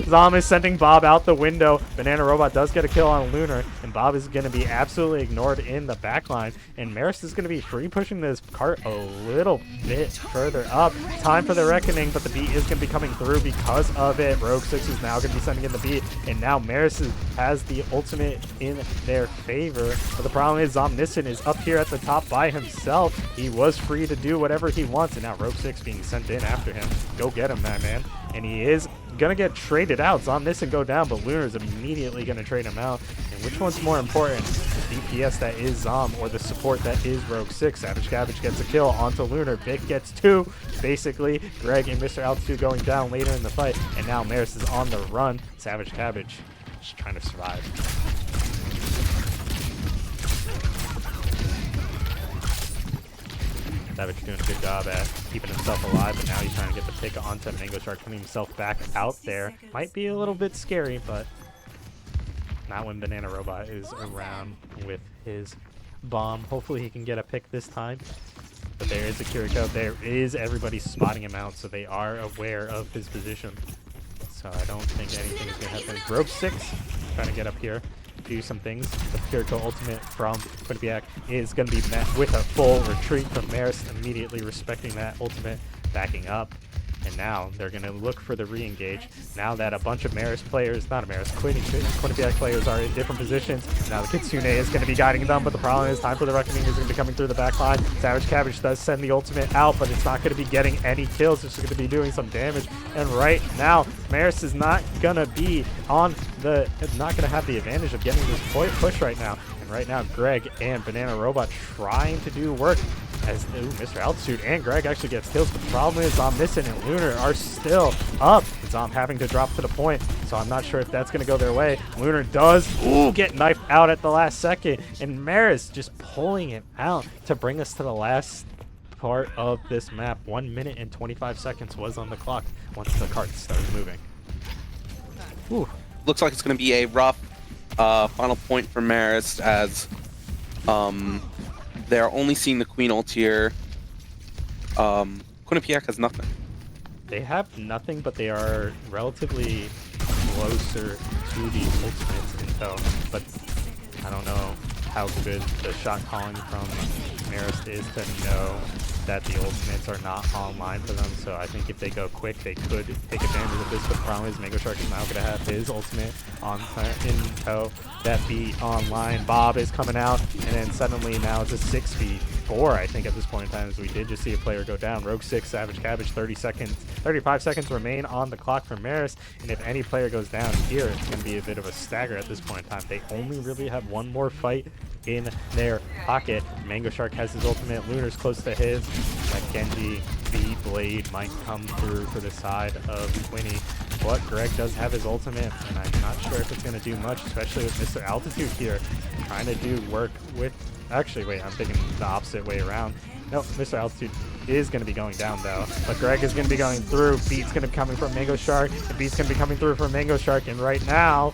Zom is sending Bob out the window. Banana Robot does get a kill on Lunar, and Bob is gonna be absolutely ignored in the backline. And Marist is gonna be free pushing this cart a little bit further up. Time for the reckoning, but the beat is gonna be coming through because of it. Rogue 6 is now gonna be sending in the beat, and now Marist has the ultimate in their favor. But the problem is Zomniscent is up here at the top by himself. He was free to do whatever he wants, and now Rogue 6 being sent in after him. Go get him, that man. And he is gonna get traded out. Zomniscent go down, but Lunar is immediately gonna trade him out. And which one's more important? The DPS that is Zom or the support that is Rogue 6? Savage Cabbage gets a kill onto Lunar. Vic gets 2. Basically, Greg and Mr. Altitude going down later in the fight. And now Marist is on the run. Savage Cabbage just trying to survive. Savage doing a good job at keeping himself alive, but now he's trying to get the pick onto Mango Shark, putting himself back out there. Might be a little bit scary, but not when Banana Robot is around with his bomb. Hopefully he can get a pick this time. But there is a Kiriko. There is everybody spotting him out, so they are aware of his position. So I don't think anything is going to happen. Rogue 6 trying to get up here, do some things. The Kiriko ultimate from Quinnipiac is going to be met with a full retreat from Marist, immediately respecting that ultimate, backing up. And now they're going to look for the re-engage. Now that a bunch of Marist players, not a Marist, Quinnipiac players are in different positions. Now the Kitsune is going to be guiding them, but the problem is time for the reckoning is going to be coming through the back line. Savage Cabbage does send the ultimate out, but it's not going to be getting any kills. It's just going to be doing some damage. And right now, Marist is not going to be on the, not going to have the advantage of getting this push right now. And right now, Greg and Banana Robot trying to do work. As Mr. Altitude and Greg actually gets kills, but the problem is Zomniscent and Lunar are still up. Zom having to drop to the point, so I'm not sure if that's going to go their way. Lunar does get knifed out at the last second, and Marist just pulling it out to bring us to the last part of this map. 1 minute and 25 seconds was on the clock once the cart started moving. Ooh. Looks like it's going to be a rough final point for Marist as they're only seeing the Queen ult here. Quinnipiac has nothing. They have nothing, but they are relatively closer to the ultimates intel. But I don't know how good the shot calling from Marist is to know that the ultimates are not online for them. So I think if they go quick, they could take advantage of this. But the problem is Mango Shark is now going to have his ultimate on in tow. That beat online. Bob is coming out, and then suddenly now it's a 6v4, I think, at this point in time, as we did just see a player go down. Rogue 6, Savage Cabbage, 35 seconds remain on the clock for Marist, and if any player goes down here, it's going to be a bit of a stagger at this point in time. They only really have one more fight in their pocket. Mango Shark has his ultimate. Lunar's close to his. That Genji B-Blade might come through for the side of Quinny. But Greg does have his ultimate, and I'm not sure if it's going to do much, especially with Mr. Altitude here. Trying to do work with... Actually, wait, I'm thinking the opposite way around. Nope, Mr. Altitude is going to be going down, though. But Greg is going to be going through. Beat's going to be coming from Mango Shark. The Beat's going to be coming through from Mango Shark, and right now...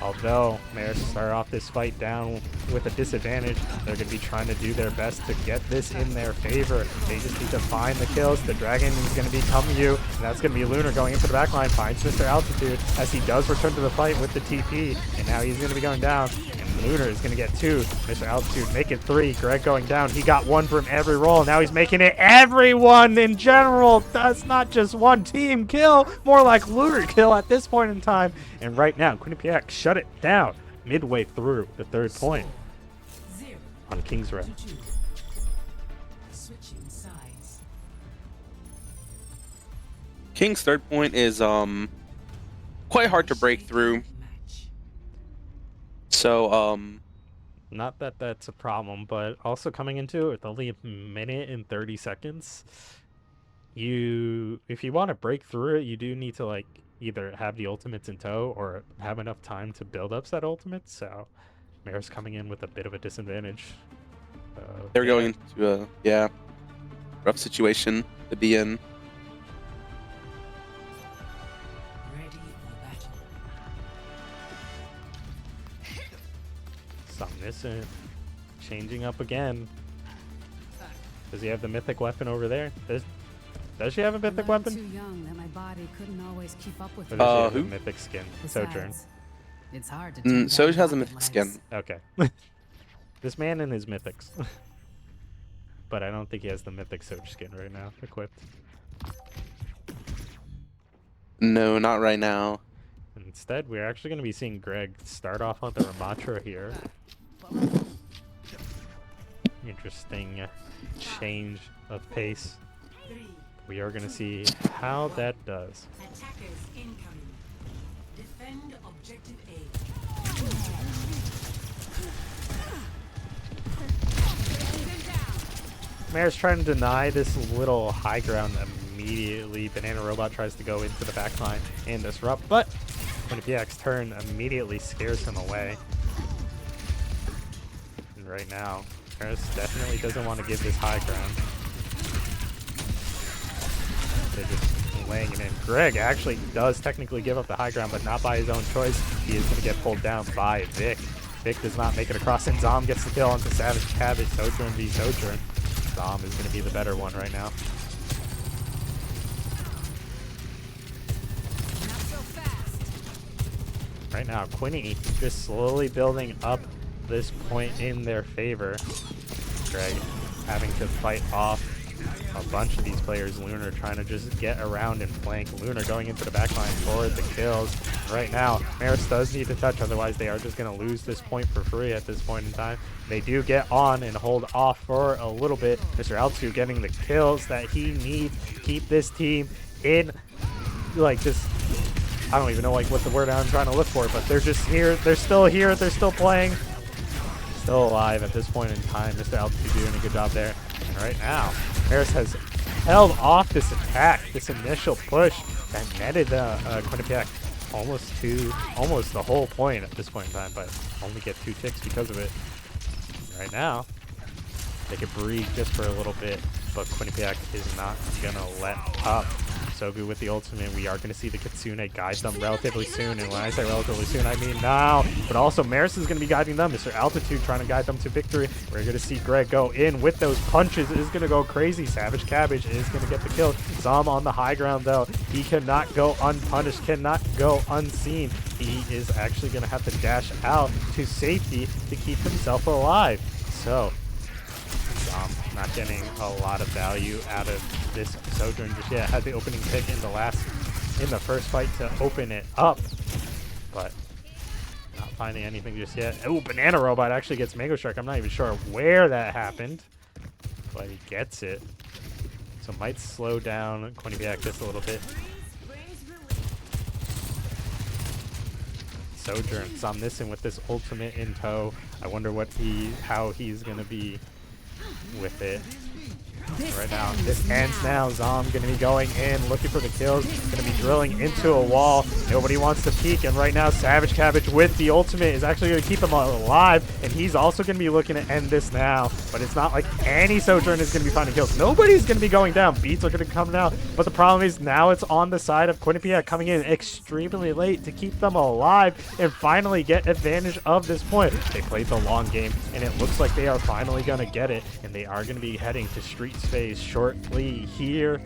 Although Marist started off this fight down with a disadvantage, they're going to be trying to do their best to get this in their favor. They just need to find the kills. The Dragon is going to be coming you, and that's going to be Lunar going into the backline, finds Mr. Altitude as he does return to the fight with the TP, and now he's going to be going down. And Lunar is going to get 2. Mr. Altitude making 3. Greg going down. He got 1 from every roll. Now he's making it everyone in general. That's not just one team kill, more like Lunar kill at this point in time. And right now, Quinnipiac shut it down midway through the 3rd point on King's Row. Switching sides. King's 3rd point is quite hard to break through. So not that that's a problem, but also coming into it with only 1 minute and 30 seconds, if you want to break through it, you do need to like either have the ultimates in tow or have enough time to build up that ultimate. So Marist coming in with a bit of a disadvantage. they're going into a rough situation to be in. Ready for battle. Zomniscent changing up again. Does he have the mythic weapon over there? Does she have a mythic weapon? Too young that my body couldn't always keep up with Or does she have who? a mythic skin? Sojourn. Besides, it's hard to turn Soj down has a rocket mythic skin. legs. Okay. This man and his mythics. But I don't think he has the mythic Soj skin right now equipped. No, not right now. Instead, we're actually going to be seeing Greg start off on the Ramatra here. Interesting change of pace. We are going to see how that does. Attackers incoming. Defend objective A. Mayor's trying to deny this little high ground immediately. Banana Robot tries to go into the backline and disrupt, but Quinnipiac's turn immediately scares him away. And right now, Marist definitely doesn't want to give this high ground. They're just laying it in. Greg actually does technically give up the high ground, but not by his own choice. He is going to get pulled down by Vic. Vic does not make it across, and Zom gets the kill onto Savage Cabbage. Sojourn v Sojourn. Zom is going to be the better one right now. Not so fast. Right now, Quinny just slowly building up this point in their favor. Greg having to fight off a bunch of these players. Lunar trying to just get around and flank. Lunar going into the backline for the kills. Right now, Marist does need to touch, otherwise they are just going to lose this point for free at this point in time. They do get on and hold off for a little bit. Mr. Altitude getting the kills that he needs to keep this team in, like, just, I don't even know like what the word I'm trying to look for, but they're just here. They're still here. They're still playing. Still alive at this point in time. Mr. Altitude doing a good job there. And right now, Marist has held off this attack, this initial push that netted Quinnipiac almost the whole point at this point in time, but only get 2 ticks because of it. Right now, they could breathe just for a little bit, but Quinnipiac is not gonna let up. Sogu with the ultimate. We are going to see the Kitsune guide them relatively soon, and when I say relatively soon, I mean now. But also, Marist is going to be guiding them. Mr. Altitude trying to guide them to victory. We're going to see Greg go in with those punches. It is going to go crazy. Savage Cabbage is going to get the kill. Zom on the high ground, though. He cannot go unpunished, cannot go unseen. He is actually going to have to dash out to safety to keep himself alive. So, Zom not getting a lot of value out of this Sojourn just yet. Had the opening pick in the first fight to open it up, but not finding anything just yet. Oh, Banana Robot actually gets Mango Strike. I'm not even sure where that happened, but he gets it. So might slow down Quinnipiac just a little bit. Sojourn, Zomniscent with this ultimate in tow. I wonder how he's gonna be with it. Right now, this ends now. Zom gonna be going in, looking for the kills. Gonna be drilling into a wall. Nobody wants to peek, and right now, Savage Cabbage with the ultimate is actually gonna keep him alive, and he's also gonna be looking to end this now. But it's not like any Sojourn is gonna be finding kills. Nobody's gonna be going down. Beats are gonna come down, but the problem is now it's on the side of Quinnipiac coming in extremely late to keep them alive and finally get advantage of this point. They played the long game, and it looks like they are finally gonna get it, and they are gonna be heading to Street Phase shortly here.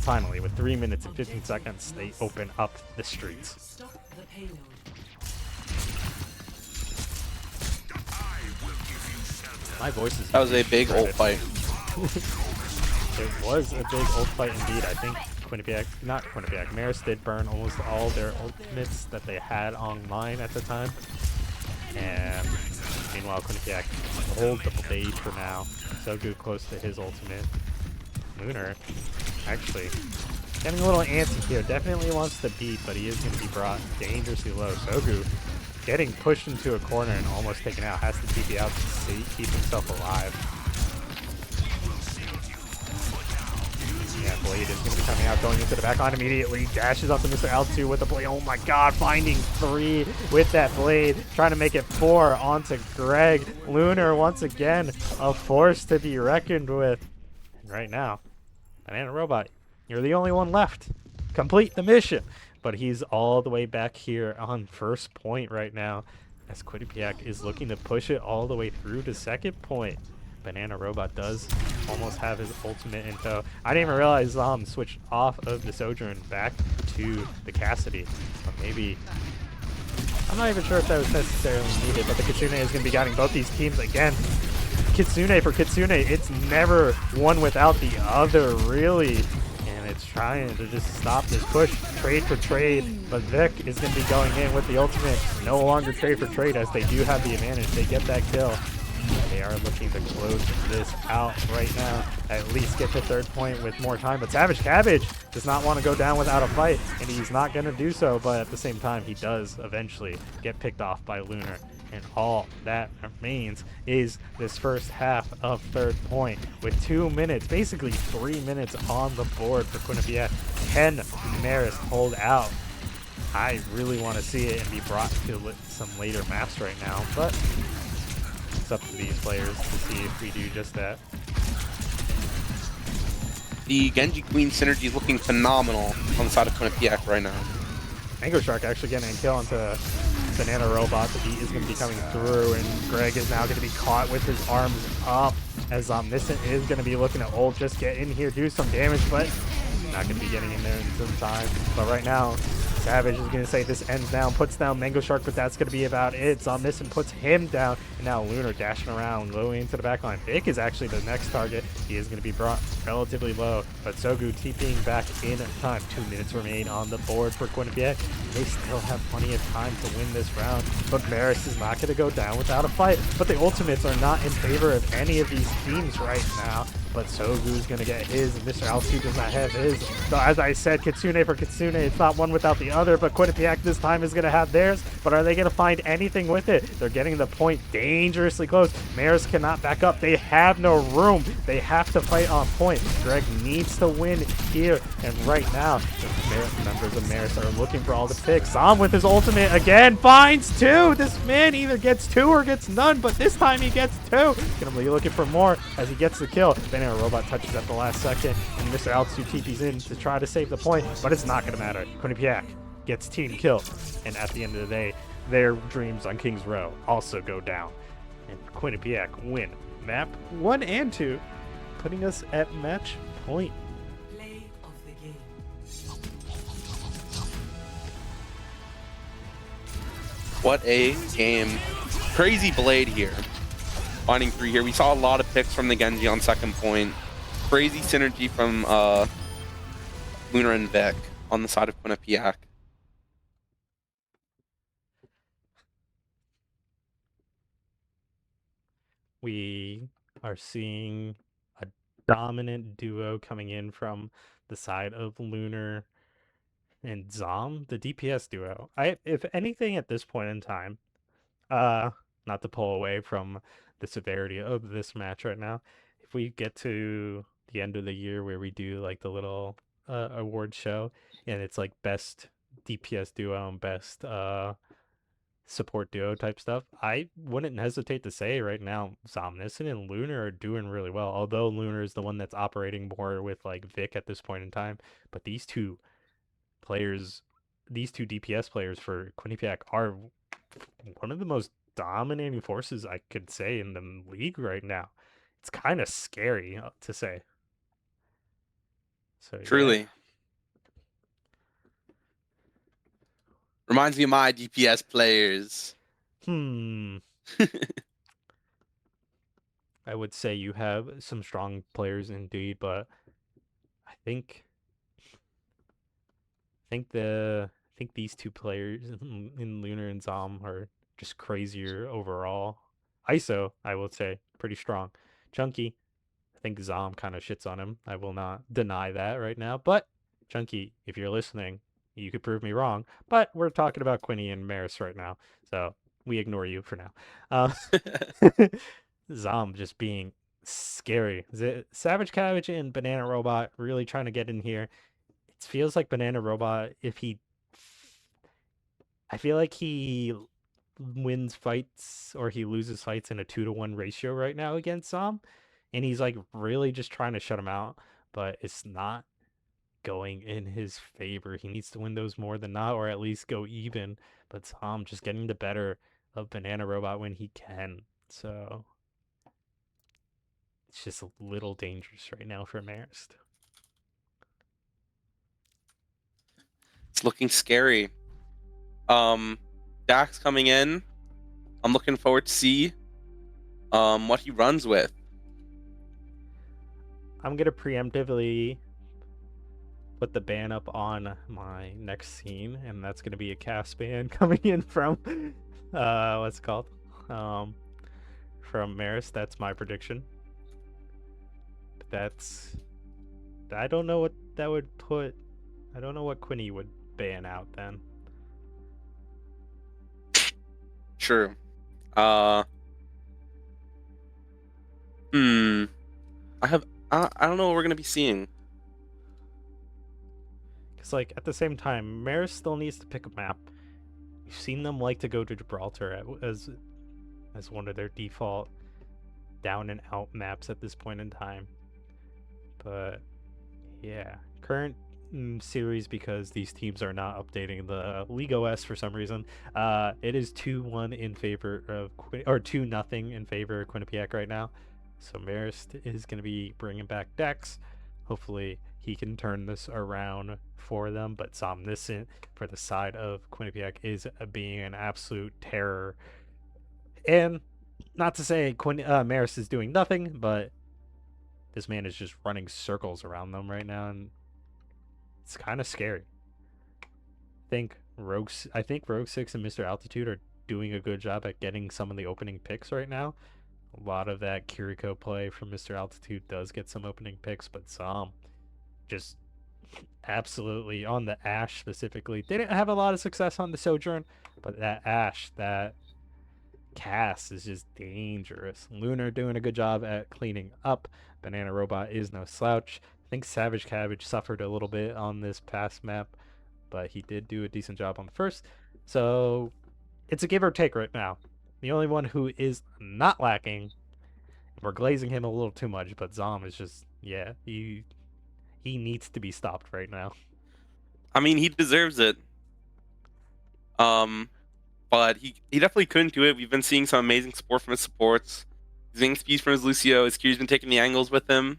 Finally, with 3 minutes and 15 seconds, they open up the streets. Stop the payload. My voice is. That was a big ult fight. It was a big ult fight indeed. I think Marist did burn almost all their ultimates that they had online at the time. And meanwhile, Quinnipiac hold the blade for now. Sogu close to his ultimate. Lunar actually getting a little antsy here. Definitely wants to beat, but he is going to be brought dangerously low. Sogu getting pushed into a corner and almost taken out. Has to TP out to keep himself alive. Yeah, Blade is going to be coming out, going into the back line immediately. Dashes up to Mr. Altitude with the Blade. Oh my god, finding 3 with that Blade. Trying to make it 4 onto Greg. Lunar, once again, a force to be reckoned with. Right now, Banana Robot, you're the only one left. Complete the mission. But he's all the way back here on first point right now, as Quinnipiac is looking to push it all the way through to second point. Banana Robot does almost have his ultimate in tow. I didn't even realize switched off of the Sojourn back to the Cassidy. Or maybe... I'm not even sure if that was necessarily needed, but the Kitsune is going to be guiding both these teams again. Kitsune for Kitsune, it's never one without the other, really. And it's trying to just stop this push, trade for trade. But Vic is going to be going in with the ultimate. No longer trade for trade as they do have the advantage. They get that kill. They are looking to close this out right now. At least get to third point with more time. But Savage Cabbage does not want to go down without a fight. And he's not going to do so. But at the same time, he does eventually get picked off by Lunar. And all that remains is this first half of third point with 2 minutes, basically 3 minutes on the board for Quinnipiac. Can Marist hold out? I really want to see it and be brought to some later maps right now, but it's up to these players to see if we do just that. The Genji Queen synergy is looking phenomenal on the side of Quinnipiac right now. Mango Shark actually getting a kill into Banana Robot. The beat is going to be coming through, and Greg is now going to be caught with his arms up as Omniscient is going to be looking at ult, just get in here, do some damage, but not going to be getting in there in some time. But right now, Savage is going to say this ends now, puts down Mango Shark, but that's going to be about it. Omniscient puts him down, and now Lunar dashing around, going into the backline. Vic is actually the next target. He is going to be brought relatively low, but Sogu TPing back in time. 2 minutes remain on the board for Quinnipiac. They still have plenty of time to win this round, but Marist is not going to go down without a fight. But the ultimates are not in favor of any of these teams right now. But Sogu's going to get his, and Mr. Altitude does not have his. So as I said, Kitsune for Kitsune, it's not one without the other, but Quinnipiac this time is going to have theirs. But are they going to find anything with it? They're getting the point dangerously close. Marist cannot back up. They have no room. They have to fight on point. Greg needs to win here. And right now, the members of Marist are looking for all the picks. Zom with his ultimate again finds two. This man either gets two or gets none, but this time he gets two. Going to be looking for more as he gets the kill. Banana Robot touches at the last second, and Mr. Altitude TP's in to try to save the point, but it's not going to matter. Quinnipiac gets team kill, and at the end of the day, their dreams on King's Row also go down. And Quinnipiac win map 1 and 2, putting us at match point. Play of the game. What a game. Crazy Blade here. Finding 3 here. We saw a lot of picks from the Genji on second point. Crazy synergy from Lunar and Vic on the side of Quinnipiac. We are seeing a dominant duo coming in from the side of Lunar and Zom, the DPS duo. If anything at this point in time, not to pull away from the severity of this match right now, if we get to the end of the year where we do like the little award show and it's like best DPS duo and best support duo type stuff, I wouldn't hesitate to say right now Zomniscent and Lunar are doing really well, although Lunar is the one that's operating more with like Vic at this point in time. But these two players, these two DPS players for Quinnipiac are one of the most dominating forces I could say in the league right now. It's kind of scary to say. So Truly. yeah. Reminds me of my DPS players. I would say you have some strong players indeed, but I think these two players in Lunar and Zom are just crazier overall. ISO, I will say, pretty strong. Chunky, I think Zom kind of shits on him. I will not deny that right now. But Chunky, if you're listening, you could prove me wrong. But we're talking about Quinny and Marist right now, so we ignore you for now. Zom just being scary. Savage Cabbage and Banana Robot really trying to get in here. It feels like Banana Robot, I feel like he wins fights or he loses fights in a 2-to-1 ratio right now against Zom, and he's like really just trying to shut him out, but it's not going in his favor. He needs to win those more than not, or at least go even. But Zom just getting the better of Banana Robot when he can. So It's just a little dangerous right now for Marist. It's looking scary. Dax coming in. I'm looking forward to see what he runs with. I'm gonna preemptively put the ban up on my next scene, and that's gonna be a cast ban coming in from what's it called? From Marist. That's my prediction. But that's, I don't know what that would put. I don't know what Quinny would ban out then. True. I don't know what we're gonna be seeing. Because, like, at the same time, Marist still needs to pick a map. We've seen them like to go to Gibraltar as one of their default down and out maps at this point in time. But yeah, current series, because these teams are not updating the League OS for some reason. It is 2-1 in favor of or 2-0 in favor of Quinnipiac right now. So Marist is going to be bringing back Dex. Hopefully he can turn this around for them. But Somniscent for the side of Quinnipiac is being an absolute terror. And not to say Marist is doing nothing, but this man is just running circles around them right now, and it's kind of scary. I think Rogue 6 and Mr. Altitude are doing a good job at getting some of the opening picks right now. A lot of that Kiriko play from Mr. Altitude does get some opening picks, but some just absolutely on the Ashe specifically. They didn't have a lot of success on the Sojourn, but that Ashe, that Cass is just dangerous. Lunar doing a good job at cleaning up. Banana Robot is no slouch. I think Savage Cabbage suffered a little bit on this past map, but he did do a decent job on the first. So it's a give or take right now. The only one who is not lacking, we're glazing him a little too much, but Zom is just, yeah, he needs to be stopped right now. I mean, he deserves it. But he definitely couldn't do it. We've been seeing some amazing support from his supports. He's getting speed from his Lucio. His Q's been taking the angles with him.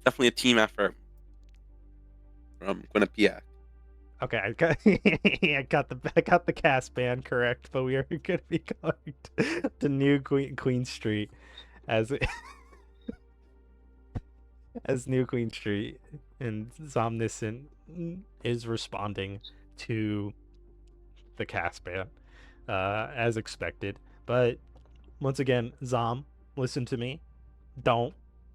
Definitely a team effort from Quinnipiac. Okay, I got the cast ban correct, but we are going to be going to New Queen Street as as New Queen Street, and Somniscent is responding to the cast ban as expected. But once again, Zom, listen to me. Don't.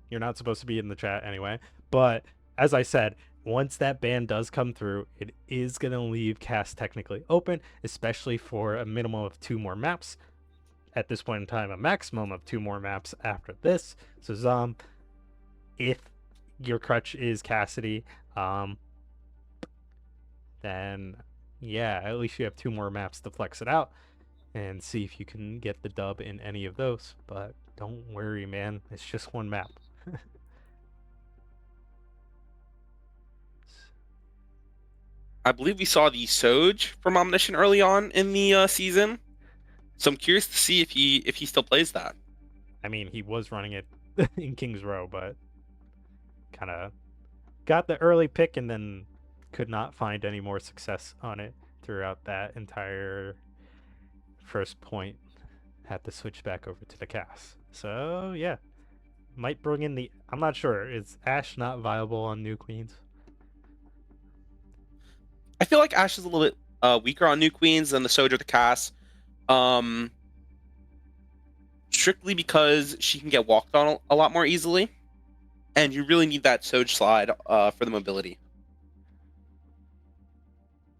You're not supposed to be in the chat anyway. But as I said, once that ban does come through, it is going to leave cast technically open, especially for a minimum of 2 more maps. At this point in time, a maximum of 2 more maps after this. So Zom, if your crutch is Cassidy, then yeah, at least you have 2 more maps to flex it out and see if you can get the dub in any of those. But don't worry, man. It's just 1 map. I believe we saw the Soj from Omniscient early on in the season. So I'm curious to see if he still plays that. I mean, he was running it in King's Row, but kind of got the early pick and then could not find any more success on it throughout that entire first point. Had to switch back over to the cast. So yeah, might bring in the, I'm not sure, is Ashe not viable on New Queens? I feel like Ashe is a little bit weaker on New Queens than the Soj or the Cass. Strictly because she can get walked on a lot more easily, and you really need that Soj slide for the mobility.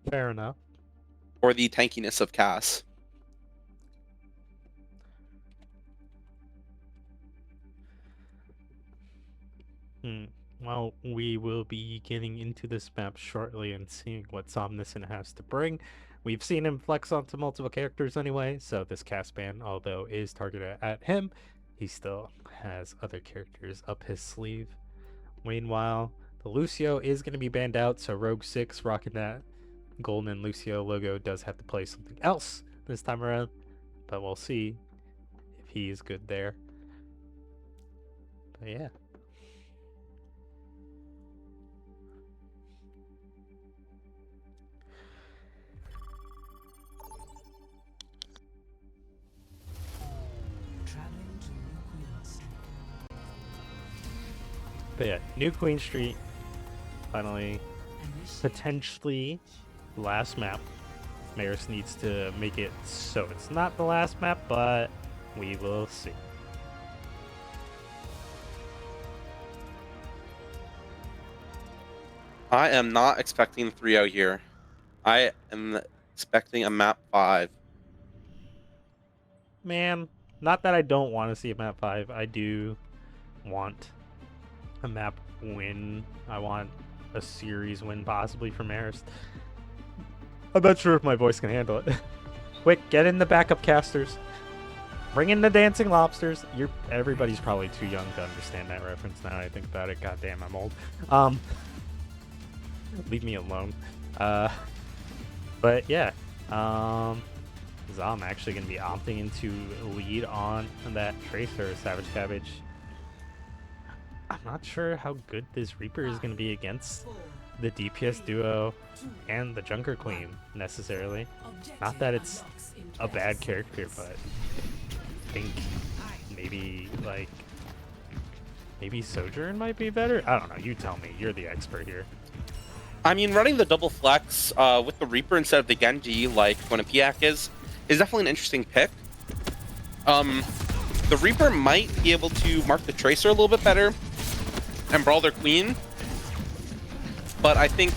Fair enough. Or the tankiness of Cass. Well, we will be getting into this map shortly and seeing what Somniscent has to bring. We've seen him flex onto multiple characters anyway, so this cast ban, although is targeted at him, he still has other characters up his sleeve. Meanwhile, the Lucio is going to be banned out, so Rogue 6 rocking that golden Lucio logo does have to play something else this time around, but we'll see if he's good there. But yeah. Traveling to New Queens. But yeah, New Queen Street. Finally, Initiate. potentially last map. Marist needs to make it so it's not the last map, but we will see. I am not expecting 3-0 here. I am expecting a map 5. Man, not that I don't want to see a map 5. I do want a map win. I want a series win possibly for Marist. I'm not sure if my voice can handle it. Quick, get in the backup casters. Bring in the dancing lobsters. Everybody's probably too young to understand that reference now that I think about it. Goddamn, I'm old. Leave me alone. But yeah. Zom actually going to be opting into lead on that Tracer, Savage Cabbage. I'm not sure how good this Reaper is going to be against the DPS duo and the Junker Queen necessarily. Not that it's a bad character, but I think maybe Sojourn might be better. I don't know. You tell me. You're the expert here. I mean, running the double flex with the Reaper instead of the Genji, like Quinnipiac is definitely an interesting pick. The Reaper might be able to mark the Tracer a little bit better and brawl their Queen, but I think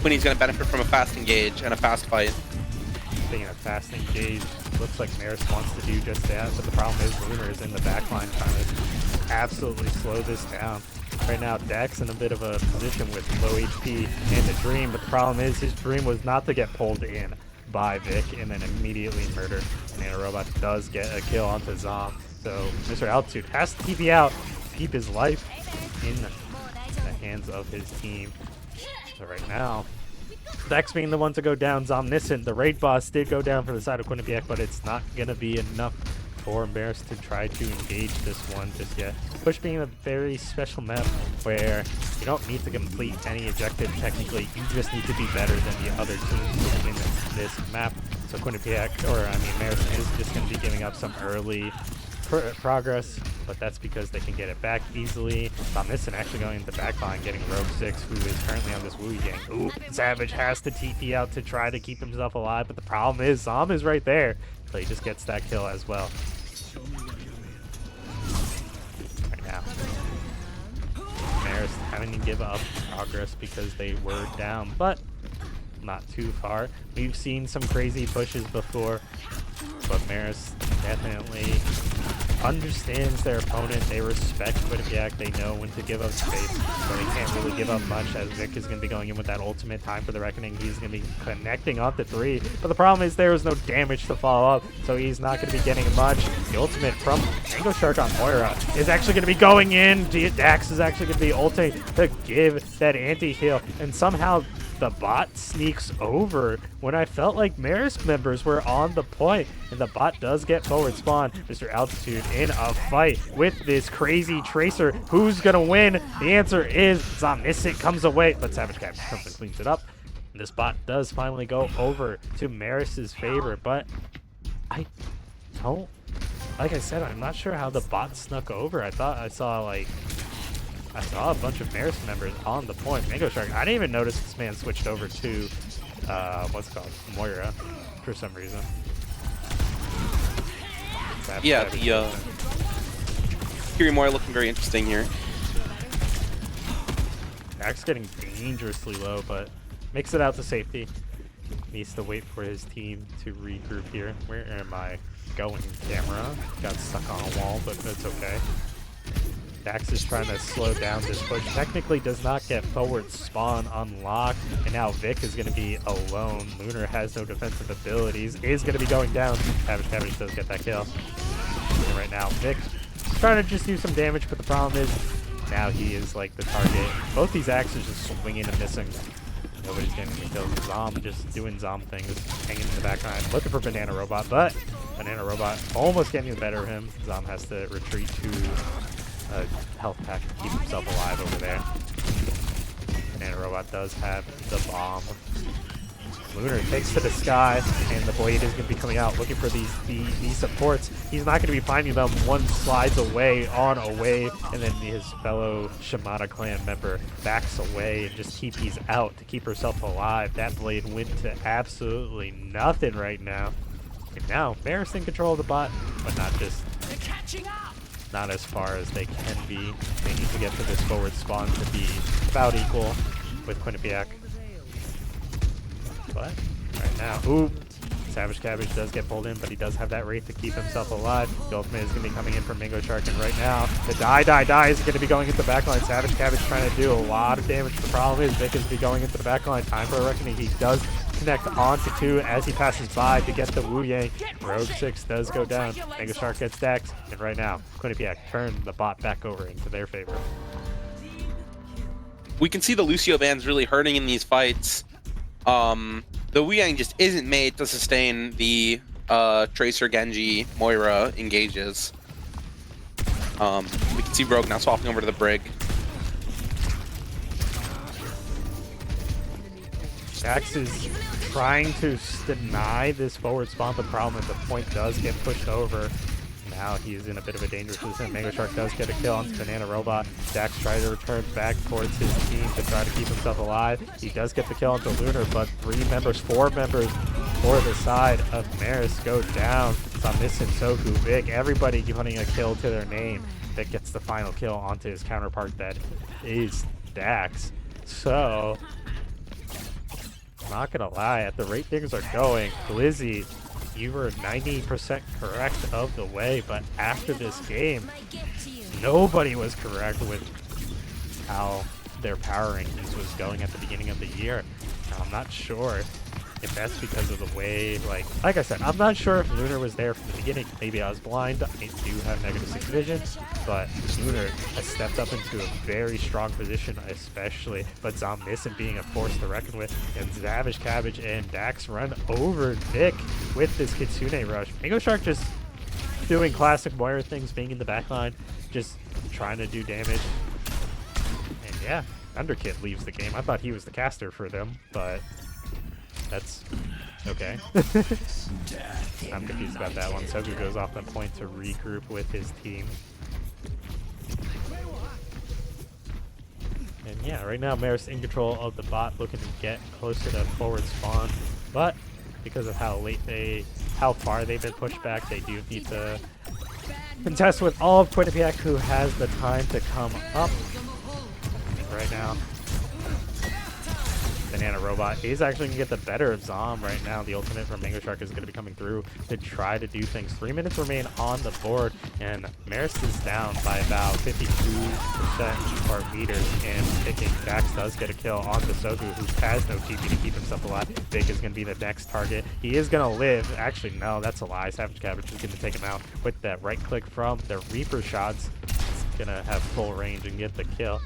Quinny's going to benefit from a fast engage and a fast fight. Being a fast engage, looks like Marist wants to do just that, but the problem is Lunar is in the backline trying to absolutely slow this down. Right now, Dax in a bit of a position with low HP and a Dream, but the problem is his Dream was not to get pulled in by Vic and then immediately murdered. And Nano Robot does get a kill onto Zom, so Mr. Altitude has to TP out to keep his life in the hands of his team. So right now, Dax being the one to go down, Zomniscent, the raid boss, did go down for the side of Quinnipiac, but it's not going to be enough for Marist to try to engage this one just yet. Push being a very special map where you don't need to complete any objective technically, you just need to be better than the other teams in this map. So Quinnipiac, Marist is just going to be giving up some early progress, but that's because they can get it back easily. Zomniscent actually going into the backline, getting Rogue 6, who is currently on this Wooey gang. Ooh, Savage has to TP out to try to keep himself alive, but the problem is Zom is right there, so he just gets that kill as well. Right now, Marist having to give up progress because they were down, but not too far. We've seen some crazy pushes before, but Marist definitely understands their opponent. They respect Quinnipiac. They know when to give up space, so they can't really give up much, as Vic is going to be going in with that ultimate Time for the Reckoning. He's going to be connecting up to 3, but the problem is there is no damage to follow up, so he's not going to be getting much. The ultimate from Mango Shark on Moira is actually going to be going in. Dax is actually going to be ulting to give that anti-heal, and somehow the bot sneaks over when I felt like Marist members were on the point, and the bot does get forward spawn. Mr. Altitude in a fight with this crazy Tracer. Who's gonna win? The answer is Zomniscent comes away, but Savage Cabbage comes and cleans it up. And this bot does finally go over to Marist's favor, but I don't, like I said, I'm not sure how the bot snuck over. I thought I saw a bunch of Marist members on the point. Mango Shark, I didn't even notice this man switched over to, what's it called? Moira, for some reason. Yeah, the Kiri Moira looking very interesting here. Dax getting dangerously low, but makes it out to safety. Needs to wait for his team to regroup here. Where am I going, camera? Got stuck on a wall, but that's okay. Dax is trying to slow down this push. Technically does not get forward spawn unlocked, and now Vic is going to be alone. Lunar has no defensive abilities, is going to be going down. Savage Cabbage does get that kill. And right now, Vic trying to just do some damage, but the problem is now he is like the target. Both these axes just swinging and missing. Nobody's getting the kills. Zom just doing Zom things, hanging in the background, looking for Banana Robot, but Banana Robot almost getting the better of him. Zom has to retreat to a health pack to keep himself alive over there. And Robot does have the bomb. Lunar takes to the sky, and the Blade is going to be coming out looking for these supports. He's not going to be finding them. One slides away, and then his fellow Shimada clan member backs away and just TP's out to keep herself alive. That Blade went to absolutely nothing right now. And now, Marist in control of the bot, but not as far as they can be. They need to get to this forward spawn to be about equal with Quinnipiac. But right now, ooh, Savage Cabbage does get pulled in, but he does have that Wraith to keep himself alive. The ultimate is going to be coming in from Mango Shark, and right now, the die is going to be going into the backline. Savage Cabbage trying to do a lot of damage. The problem is Vic is going to be going into the backline. Time for a reckoning. He does connect onto 2 as he passes by to get the Wu Yang. Rogue 6 does go down. Mango Shark gets stacks, and right now, Quinnipiac turned the bot back over into their favor. We can see the Lucio bands really hurting in these fights. The Wu Yang just isn't made to sustain the Tracer, Genji, Moira engages. We can see Rogue now swapping over to the Brig. Dax is trying to deny this forward spawn, but the problem is the point does get pushed over. Now he's in a bit of a dangerous position. Mango Shark does get a kill on Banana Robot. Dax tries to return back towards his team to try to keep himself alive. He does get the kill onto Lunar, but 4 members for the side of Marist go down. So I'm missing Soku, Vic, everybody putting a kill to their name. Vic gets the final kill onto his counterpart that is Dax. So, not gonna lie, at the rate things are going, Glizzy, you were 90% correct of the way, but after this game, nobody was correct with how their power rankings was going at the beginning of the year. Now, I'm not sure if that's because of the way, like I said, I'm not sure if Lunar was there from the beginning. Maybe I was blind. I do have -6 vision, but Lunar has stepped up into a very strong position, especially. But Zombissen being a force to reckon with, and Savage Cabbage and Dax run over Vic with this Kitsune rush. Mango Shark just doing classic Moira things, being in the backline, just trying to do damage. And yeah, Underkid leaves the game. I thought he was the caster for them, but that's okay. I'm confused about that one. Soku goes off that point to regroup with his team. And yeah, right now Marist in control of the bot, looking to get closer to forward spawn. But because of how far they've been pushed back, they do need to contest with all of Quinnipiac, who has the time to come up. Right now, Banana Robot is actually going to get the better of Zom right now. The ultimate from Mango Shark is going to be coming through to try to do things. 3 minutes remain on the board, and Marist is down by about 52% or meters and picking. Dax does get a kill onto Soku, who has no TP to keep himself alive. Vic is going to be the next target. He is going to live. Actually, no, that's a lie. Savage Cabbage is going to take him out with that right click from the Reaper shots. It's going to have full range and get the kill.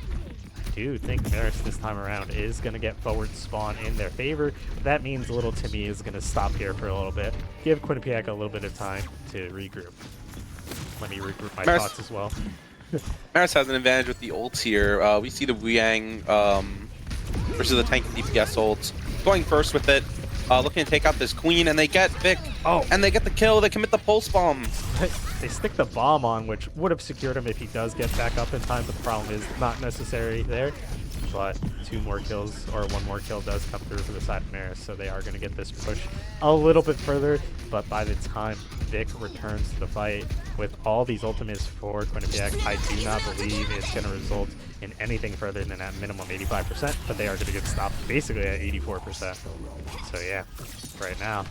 I do think Marist this time around is going to get forward spawn in their favor. That means little Timmy is going to stop here for a little bit. Give Quinnipiac a little bit of time to regroup. Let me regroup my thoughts as well. Marist has an advantage with the ults here. We see the Wu Yang versus the tank DPS ults. Going first with it. Looking to take out this queen, and they get Vic. Oh, and they get the kill. They commit the pulse bomb. They stick the bomb on, which would have secured him if he does get back up in time, but the problem is not necessary there. But 2 more kills, or 1 more kill does come through for the side of Marist, so they are going to get this push a little bit further. But by the time Vic returns to the fight with all these ultimates for Quinnipiac, I do not believe it's going to result in anything further than at minimum 85%, but they are going to get stopped basically at 84%. So yeah, right now,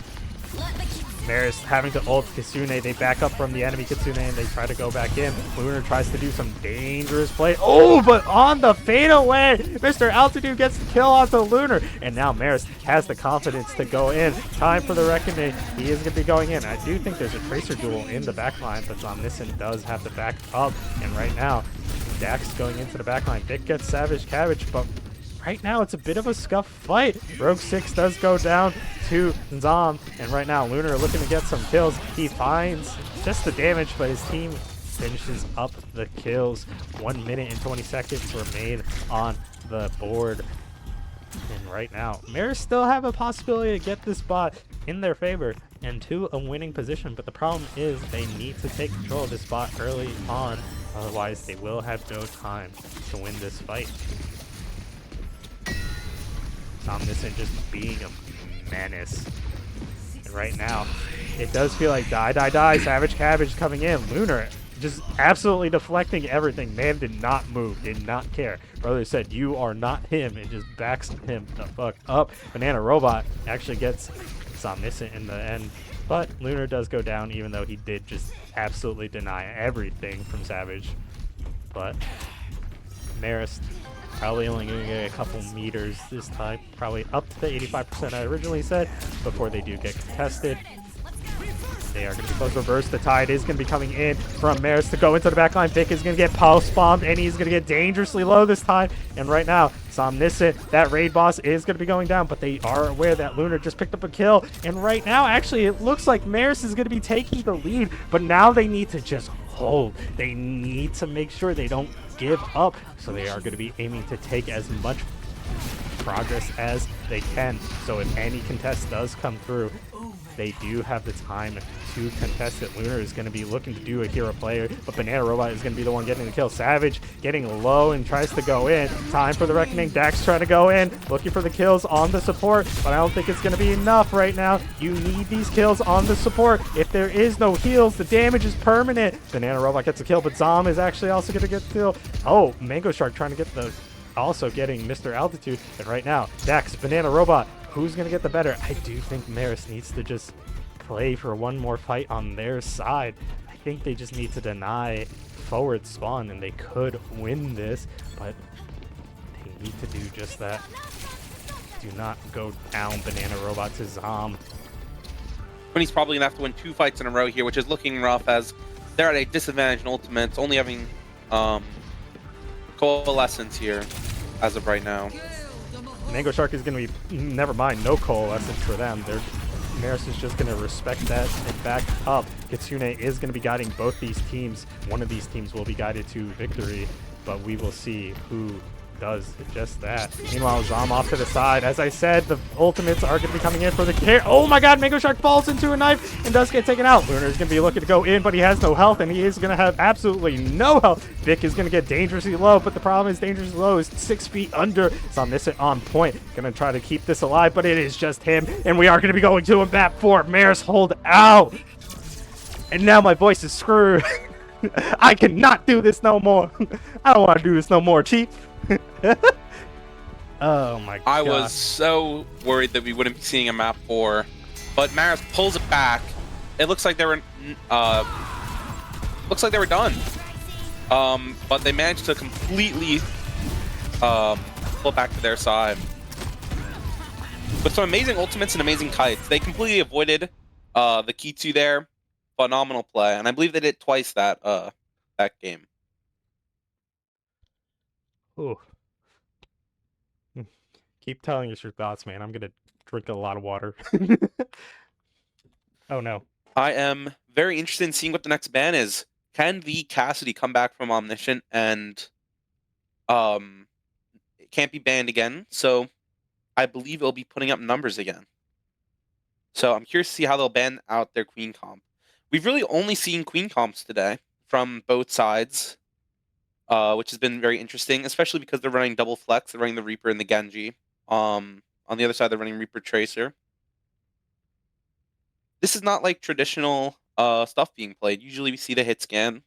Marist having to ult Kitsune. They back up from the enemy Kitsune and they try to go back in. Lunar tries to do some dangerous play. Oh, but on the fadeaway, Mr. Altitude gets the kill onto Lunar. And now Marist has the confidence to go in. Time for the reckoning. He is going to be going in. I do think there's a Tracer duel in the backline, but Zombissen does have to back up. And right now, Dax going into the backline. Vic gets Savage Cabbage, but right now it's a bit of a scuff fight. Rogue 6 does go down to Zom, and right now Lunar looking to get some kills. He finds just the damage, but his team finishes up the kills. 1 minute and 20 seconds remain on the board. And right now, Marist still have a possibility to get this spot in their favor and to a winning position, but the problem is they need to take control of this spot early on, otherwise they will have no time to win this fight. Omniscient just being a menace. And right now, it does feel like die, Savage Cabbage coming in. Lunar just absolutely deflecting everything. Man did not move, did not care. Brother said, you are not him, and just backs him the fuck up. Banana Robot actually gets Omniscient in the end, but Lunar does go down, even though he did just absolutely deny everything from Savage. But Marist probably only going to get a couple meters this time, probably up to the 85% I originally said, before they do get contested. They are going to be close to reverse. The tide is going to be coming in from Marist to go into the backline. Vic is going to get pulse bombed, and he's going to get dangerously low this time. And right now, Somniscient, that raid boss, is going to be going down, but they are aware that Lunar just picked up a kill. And right now, actually, it looks like Marist is going to be taking the lead, but now they need to just hold. They need to make sure they don't give up. So they are going to be aiming to take as much progress as they can. So if any contest does come through, they do have the time to contest it. Lunar is going to be looking to do a hero player, but Banana Robot is going to be the one getting the kill. Savage getting low and tries to go in. Time for the Reckoning. Dax trying to go in, looking for the kills on the support, but I don't think it's going to be enough right now. You need these kills on the support. If there is no heals, the damage is permanent. Banana Robot gets a kill, but Zom is actually also going to get the kill. Oh, Mango Shark trying to get the... also getting Mr. Altitude. And right now, Dax, Banana Robot, who's going to get the better? I do think Marist needs to just play for one more fight on their side. I think they just need to deny forward spawn, and they could win this, but they need to do just that. Do not go down Banana Robot to Zom. He's probably going to have to win 2 fights in a row here, which is looking rough as they're at a disadvantage in ultimates, only having coalescence here as of right now. Mango Shark is going to be, never mind, no coalescence for them. Marist is just going to respect that and back up. Kitsune is going to be guiding both these teams. One of these teams will be guided to victory, but we will see who does just that. Meanwhile, Zom off to the side. As I said, the ultimates are going to be coming in for the care. Oh my god, Mango Shark falls into a knife and does get taken out. Lunar is going to be looking to go in, but he has no health, and he is going to have absolutely no health. Vic is going to get dangerously low, but the problem is dangerously low is 6 feet under. Somniscient on point. Going to try to keep this alive, but it is just him, and we are going to be going to a map 4. Marist, hold out. And now my voice is screwed. I cannot do this no more. I don't want to do this no more, Chief. Oh my god. I was so worried that we wouldn't be seeing a map 4, but Marist pulls it back. It looks like they were done. But they managed to completely pull back to their side. With some amazing ultimates and amazing kites, they completely avoided the Kitsu there. Phenomenal play, and I believe they did twice that game. Ooh. Keep telling us your thoughts, man. I'm gonna drink a lot of water. Oh no. I am very interested in seeing what the next ban is. Can the Cassidy come back from Omniscient and it can't be banned again? So I believe it'll be putting up numbers again. So I'm curious to see how they'll ban out their Queen comp. We've really only seen Queen comps today from both sides, which has been very interesting, especially because they're running double flex. They're running the Reaper and the Genji. On the other side, they're running Reaper Tracer. This is not like traditional stuff being played. Usually we see the hit scan,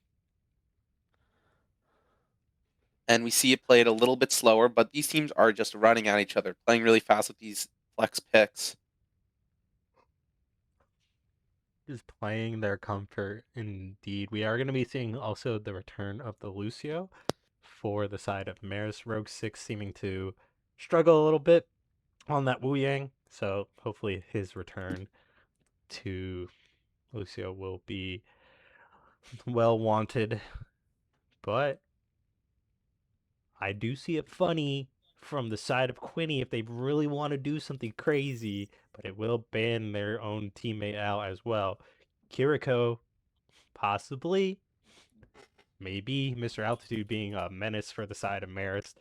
and we see it played a little bit slower, but these teams are just running at each other, playing really fast with these flex picks. Just playing their comfort indeed. We are going to be seeing also the return of the Lucio for the side of Marist. Rogue 6 seeming to struggle a little bit on that Wu Yang, so hopefully his return to Lucio will be well wanted. But I do see it funny from the side of Quinny if they really want to do something crazy, but it will ban their own teammate out as well. Kiriko, possibly. maybe Mr. Altitude being a menace for the side of Marist.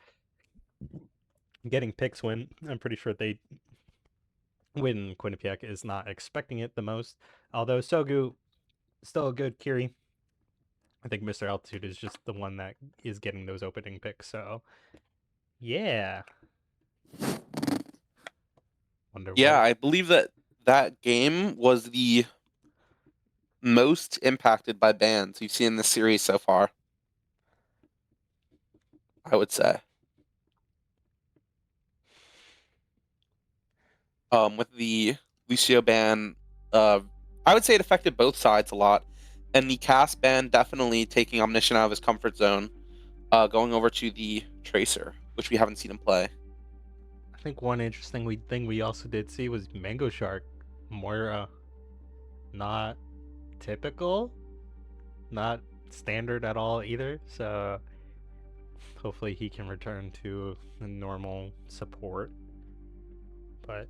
Getting picks when I'm pretty sure they win. Quinnipiac is not expecting it the most. Although Sogu, still a good Kiri. I think Mr. Altitude is just the one that is getting those opening picks. So, yeah. Wonder Yeah, what. I believe that game was the most impacted by bans we've seen in the series so far. I would say. With the Lucio ban, I would say it affected both sides a lot. And the Cass ban definitely taking Omniscient out of his comfort zone, going over to the Tracer, which we haven't seen him play. I think one interesting thing we also did see was Mango Shark. Moira, not typical, not standard at all either. So hopefully he can return to a normal support. But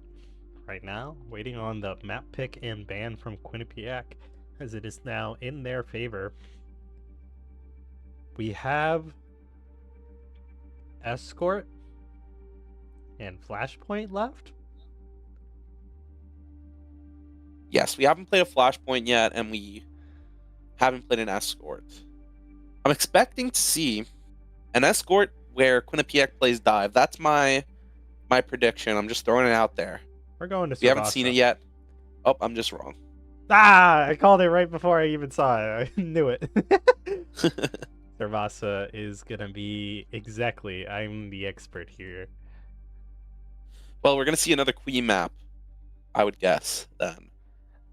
right now, waiting on the map pick and ban from Quinnipiac, as it is now in their favor. We have Escort and Flashpoint left. Yes, we haven't played a Flashpoint yet, and we haven't played an Escort. I'm expecting to see an Escort where Quinnipiac plays Dive. That's my prediction. I'm just throwing it out there. We're going to We haven't seen it yet. Oh, I'm just wrong. Ah, I called it right before I even saw it. I knew it. Servasa is going to be exactly. I'm the expert here. Well, we're going to see another Queen map, I would guess, then.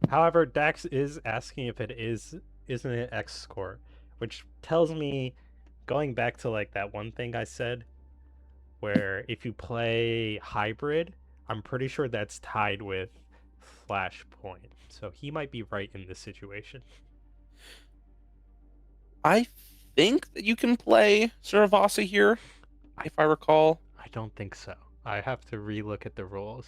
However, Dax is asking if it isn't it Escort, which tells me, going back to like that one thing I said, where if you play hybrid, I'm pretty sure that's tied with Flashpoint. So he might be right in this situation. I think that you can play Suravasa here, if I recall. I don't think so. I have to relook at the rules.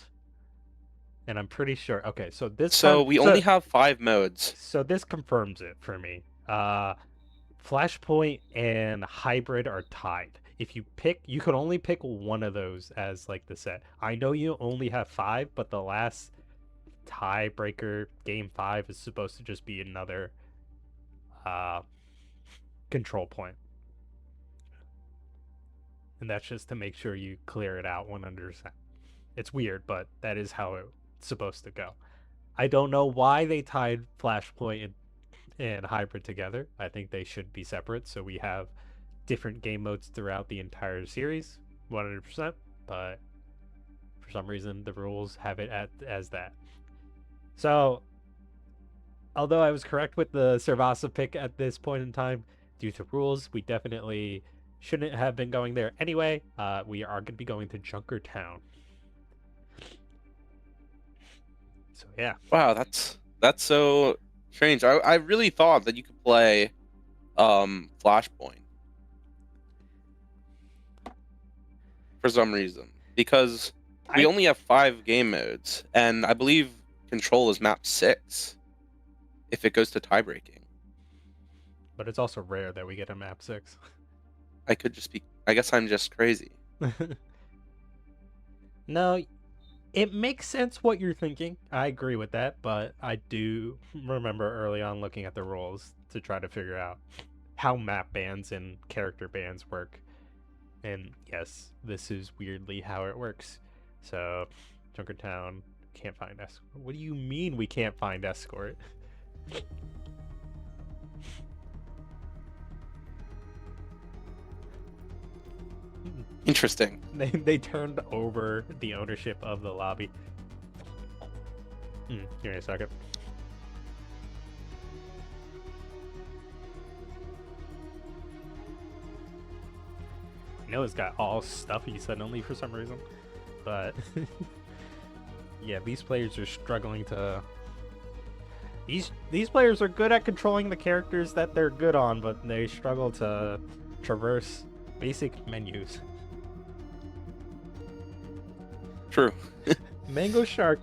And I'm pretty sure. Okay, so this. So we only have 5 modes. So this confirms it for me. Flashpoint and hybrid are tied. If you pick, you can only pick one of those as like the set. I know you only have 5, but the last tiebreaker, game 5, is supposed to just be another control point. And that's just to make sure you clear it out 100%. It's weird, but that is how it's supposed to go. I don't know why they tied Flashpoint and hybrid together. I think they should be separate, so we have different game modes throughout the entire series, 100%. But for some reason, the rules have it as that. So, although I was correct with the Servasa pick at this point in time, due to rules, we definitely shouldn't have been going there anyway. We are going to be going to Junkertown. So yeah. Wow, that's so strange. I really thought that you could play Flashpoint for some reason, because we only have 5 game modes, and I believe Control is map 6 if it goes to tiebreaking. But it's also rare that we get a map 6. I guess I'm just crazy. No, it makes sense what you're thinking. I agree with that, but I do remember early on looking at the rules to try to figure out how map bans and character bans work. And yes, this is weirdly how it works. So, Junkertown can't find Escort. What do you mean we can't find Escort? Interesting. They turned over the ownership of the lobby. Give me a second. I know it's got all stuffy suddenly for some reason, but yeah, these players are struggling to. These players are good at controlling the characters that they're good on, but they struggle to traverse basic menus. True. Mango Shark,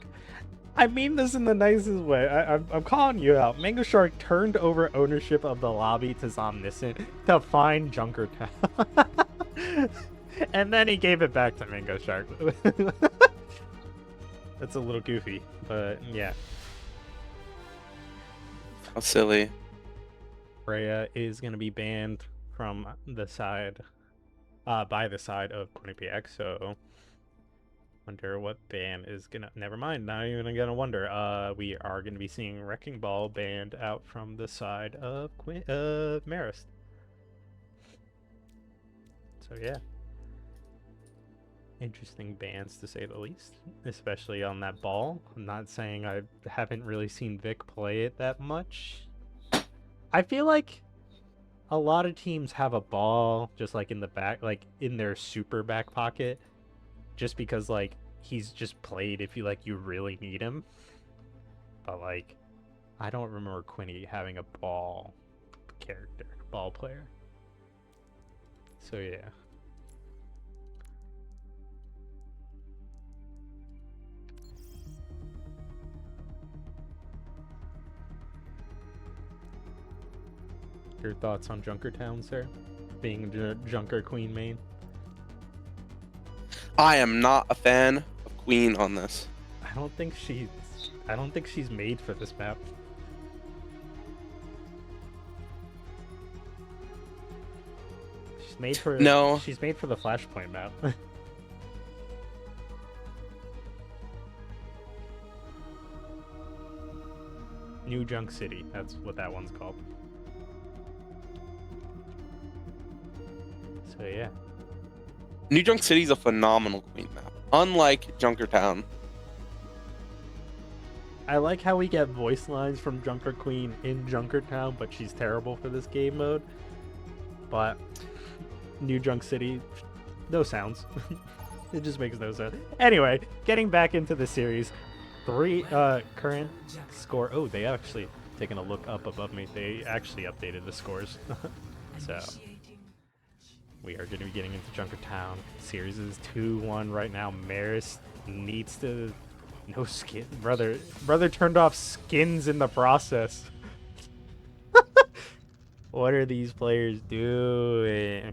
I mean this in the nicest way. I'm calling you out. Mango Shark turned over ownership of the lobby to Zomniscient to find Junkertown. And then he gave it back to Mango Shark. That's a little goofy, but yeah. How silly. Freya is going to be banned from the side, by the side of Quinnipiac, so wonder what ban is gonna, never mind, not even gonna wonder. We are gonna be seeing Wrecking Ball banned out from the side of Marist. So yeah. Interesting bans to say the least, especially on that ball. I'm not saying I haven't really seen Vic play it that much. I feel like a lot of teams have a ball just like in the back, like in their super back pocket, just because like he's just played if you really need him. But like, I don't remember Quinny having a ball character, ball player. So yeah. Your thoughts on Junkertown, sir? Being a Junker Queen main? I am not a fan of Queen on this. I don't think she's made for this map. She's made for She's made for the Flashpoint map. New Junk City, that's what that one's called. So yeah. New Junk City is a phenomenal Queen map, unlike Junkertown. I like how we get voice lines from Junker Queen in Junkertown, but she's terrible for this game mode. But New Junk City, no sounds. It just makes no sense. Anyway, getting back into the series, current score. Oh, they actually taking a look up above me. They actually updated the scores. So we are going to be getting into Junkertown. Series is 2-1 right now. Marist needs to... No skin. Brother turned off skins in the process. What are these players doing?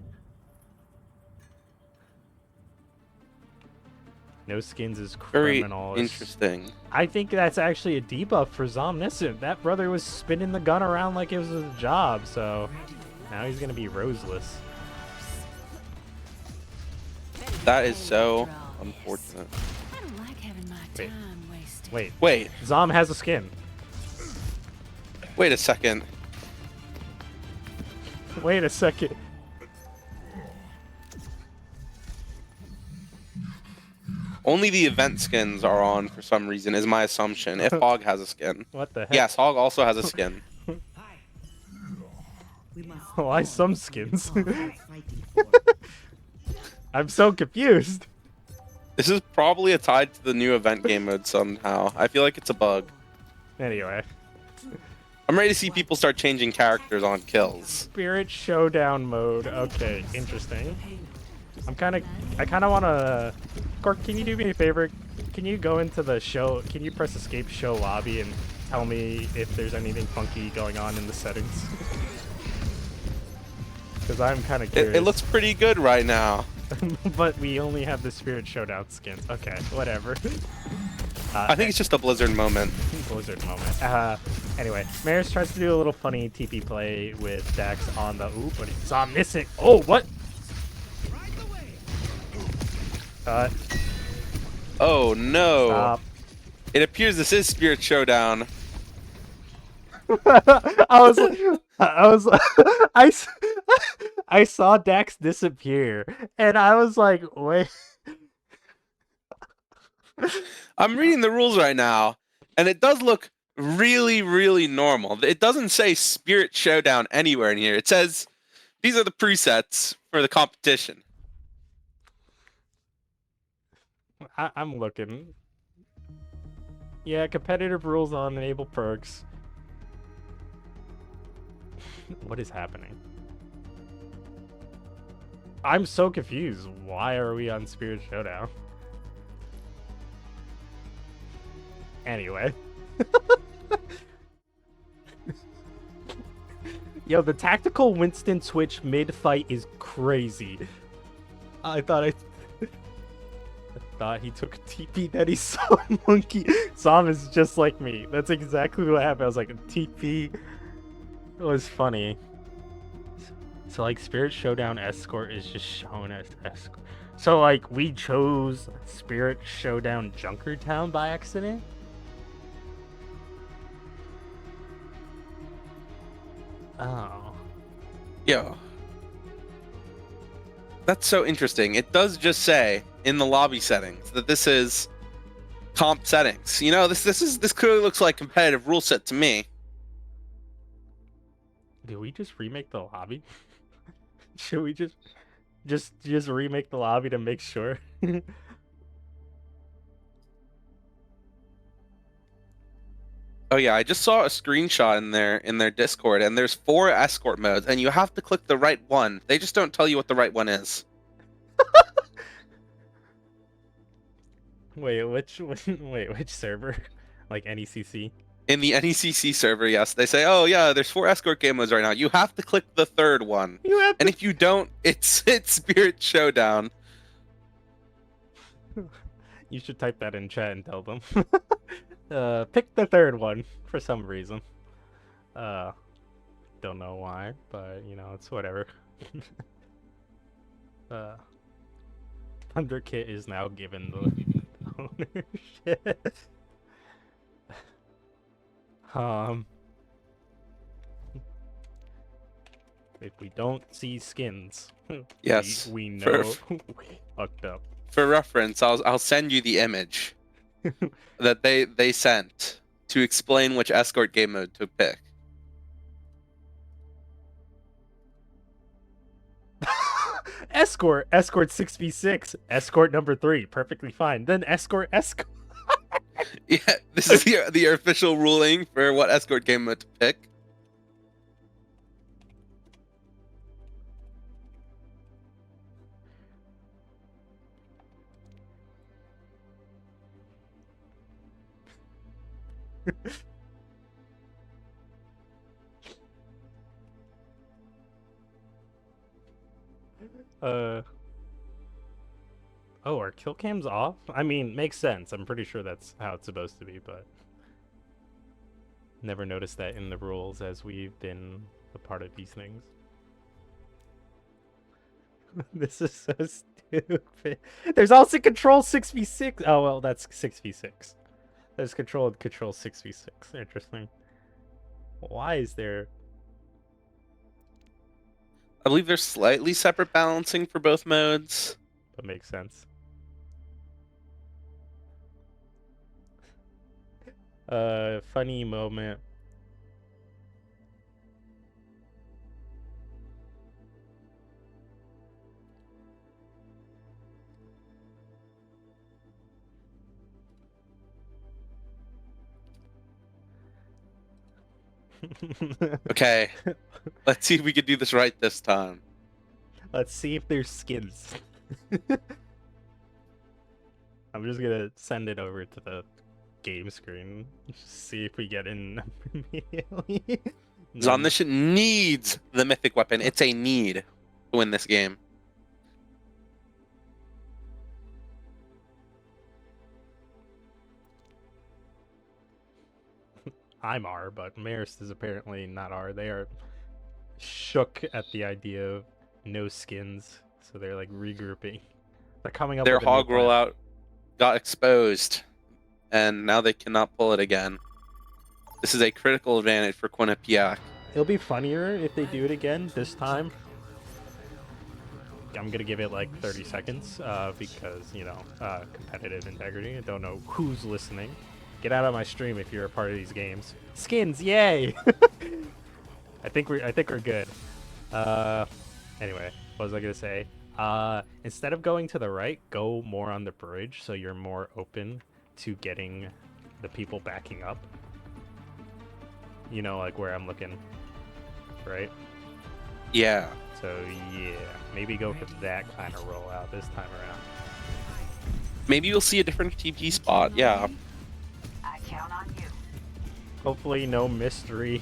No skins is criminal. Very interesting. I think that's actually a debuff for Zomniscient. That brother was spinning the gun around like it was his job, so now he's going to be roseless. That is so unfortunate. I don't like having my Wait. time wasted. Wait, Zom has a skin. wait a second. Wait a second. Only the event skins are on for some reason, is my assumption. If Hog has a skin. What the heck? Yes, Hog also has a skin. Why some skins? I'm so confused. This is probably tied to the new event game mode somehow. I feel like it's a bug. Anyway. I'm ready to see people start changing characters on kills. Spirit Showdown mode. Okay, interesting. I kind of want to... Cork, can you do me a favor? Can you go into the show... Can you press escape show lobby and tell me if there's anything funky going on in the settings? Because I'm kind of curious. It looks pretty good right now. But we only have the Spirit Showdown skins. Okay, whatever. I think it's just a Blizzard moment. Blizzard moment. Anyway, Marist tries to do a little funny TP play with Dax on the... Ooh, but it's omniscient. Oh, what? Oh no! Stop. It appears this is Spirit Showdown. I saw Dax disappear, and I was like, wait. I'm reading the rules right now, and it does look really, really normal. It doesn't say Spirit Showdown anywhere in here. It says these are the presets for the competition. I'm looking. Yeah, competitive rules on enable perks. What is happening? I'm so confused. Why are we on Spirit Showdown? Anyway. Yo, the tactical Winston switch mid-fight is crazy. I thought he took a TP, then he saw a monkey. Sam is just like me. That's exactly what happened. I was like, a TP. It was funny. So like Spirit Showdown Escort is just shown as Escort. So like we chose Spirit Showdown Junkertown by accident? Oh. Yo. That's so interesting. It does just say in the lobby settings that this is comp settings. You know, this clearly looks like competitive rule set to me. Did we just remake the lobby? Should we just remake the lobby to make sure? Oh yeah, I just saw a screenshot in their Discord, and there's 4 escort modes, and you have to click the right one. They just don't tell you what the right one is. Wait, which server? Like NECC? In the NECC server, yes, they say, "Oh yeah, there's 4 escort game modes right now. You have to click the third one, and if you don't, it's Spirit Showdown." You should type that in chat and tell them. Pick the third one for some reason. Don't know why, but you know, it's whatever. Thunderkit is now given the ownership. If we don't see skins, Yes, we know we fucked up. For reference, I'll send you the image that they sent to explain which escort game mode to pick. Escort 6v6, escort number 3, perfectly fine. Then escort. Yeah, this is the official ruling for what escort game mode to pick. Oh, are kill cams off? I mean, makes sense. I'm pretty sure that's how it's supposed to be, but never noticed that in the rules as we've been a part of these things. This is so stupid. There's also control 6v6. Oh, well, that's 6v6. There's control 6v6. Interesting. Why is there... I believe there's slightly separate balancing for both modes. That makes sense. Funny moment. Okay, let's see if we can do this right this time. Let's see if there's skins. I'm just gonna send it over to the game screen. Just see if we get in immediately. Zomniscient needs the mythic weapon. It's a need to win this game. I'm R, but Marist is apparently not R. They are shook at the idea of no skins, so they're like regrouping. They're coming up Their with a new hog plan. rollout got exposed, and now they cannot pull it again. This is a critical advantage for Quinnipiac. It'll be funnier if they do it again this time. I'm gonna give it like 30 seconds because, you know, competitive integrity. I don't know who's listening. Get out of my stream if you're a part of these games. Skins, yay! I think we're good. Anyway, what was I gonna say? Instead of going to the right, go more on the bridge so you're more open to getting the people backing up. You know, like where I'm looking, right? Yeah. So yeah, maybe go for that kind of rollout this time around. Maybe you'll see a different TP spot. Yeah. Count on you. Hopefully no mystery.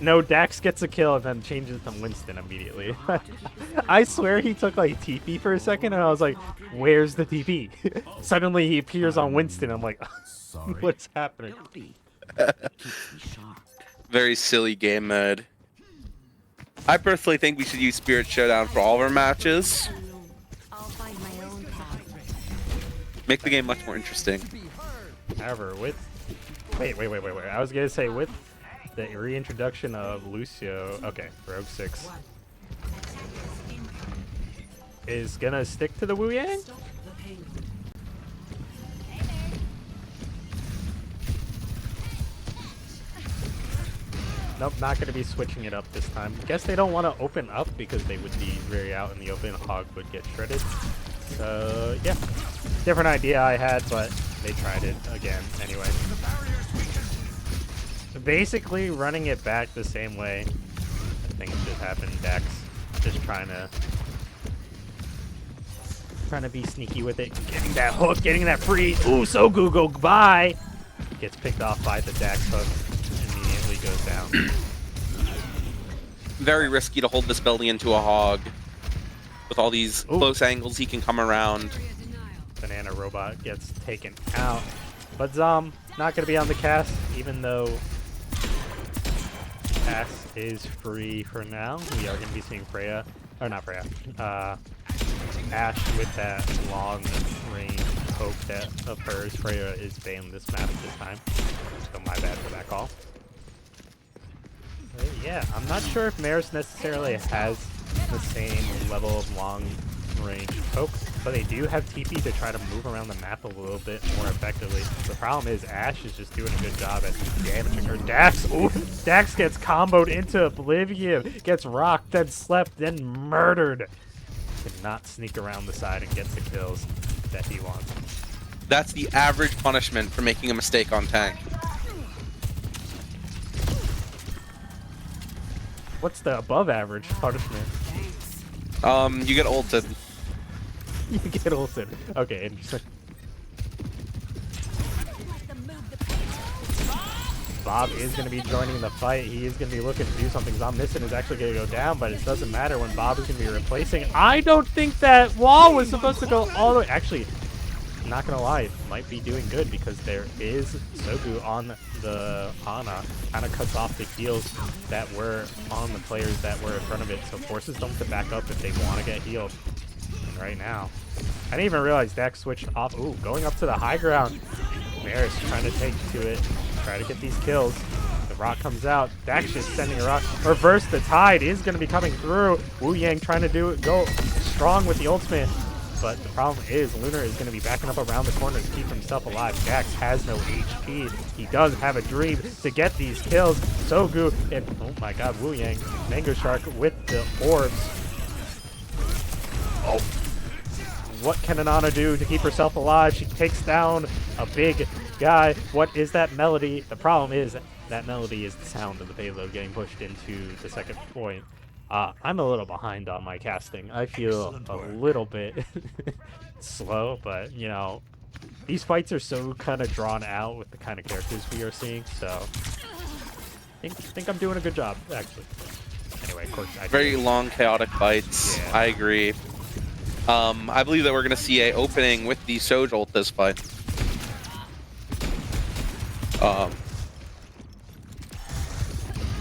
No, Dax gets a kill and then changes to Winston immediately. I swear he took like TP for a second and I was like, where's the TP? Suddenly he appears on Winston. I'm like, what's happening? Very silly game mode. I personally think we should use Spirit Showdown for all of our matches. I'll find my own path. Make the game much more interesting. However, with... Wait. I was going to say with the reintroduction of Lucio... Okay, Rogue 6 is going to stick to the Wu Yang? Nope, not going to be switching it up this time. Guess they don't want to open up because they would be very out in the open. Hog would get shredded. So, yeah. Different idea I had, but they tried it again anyway. Basically, running it back the same way. I think it just happened. Dax just trying to be sneaky with it. Getting that hook, getting that free. Ooh, so go goodbye. Gets picked off by the Dax hook. Immediately goes down. Very risky to hold this belly into a hog. With all these close angles he can come around. Banana Robot gets taken out. But Zom, not going to be on the cast, even though cast is free for now. We are going to be seeing Freya, or not Freya, Ash with that long range poke that of hers. Freya is banned this map this time, so my bad for that call. But yeah, I'm not sure if Marist necessarily has the same level of long range poke, but they do have TP to try to move around the map a little bit more effectively. The problem is Ash is just doing a good job at damaging her. Dax, ooh, Dax gets comboed into oblivion, gets rocked, then slept, then murdered. Cannot sneak around the side and get the kills that he wants. That's the average punishment for making a mistake on tank. What's the above average punishment? You get ulted. You get ulted. Okay, interesting. Bob is going to be joining the fight. He is going to be looking to do something. Zomnisson is actually going to go down, but it doesn't matter when Bob is going to be replacing. I don't think that wall was supposed to go all the way. Actually, not going to lie, it might be doing good because there is Sogu on the Ana. Kind of cuts off the heals that were on the players that were in front of it, so forces them to back up if they want to get healed. And right now, I didn't even realize Dax switched off. Ooh, going up to the high ground. Marist trying to take to it, try to get these kills. The rock comes out. Dax just sending a rock. Reverse the tide is going to be coming through. Wu Yang trying to go strong with the ultimate. But the problem is Lunar is going to be backing up around the corner to keep himself alive. Dax has no HP. He does have a dream to get these kills. Sogu and, oh my god, Wu Yang, Mango Shark with the orbs. Oh. What can Anana do to keep herself alive? She takes down a big guy. What is that melody? The problem is that melody is the sound of the payload getting pushed into the second point. I'm a little behind on my casting. I feel a little bit slow, but, you know, these fights are so kind of drawn out with the kind of characters we are seeing, so I think I'm doing a good job, actually. Anyway, of course, Very long, chaotic fights. Yeah. I agree. I believe that we're going to see a opening with the Soj ult this fight. As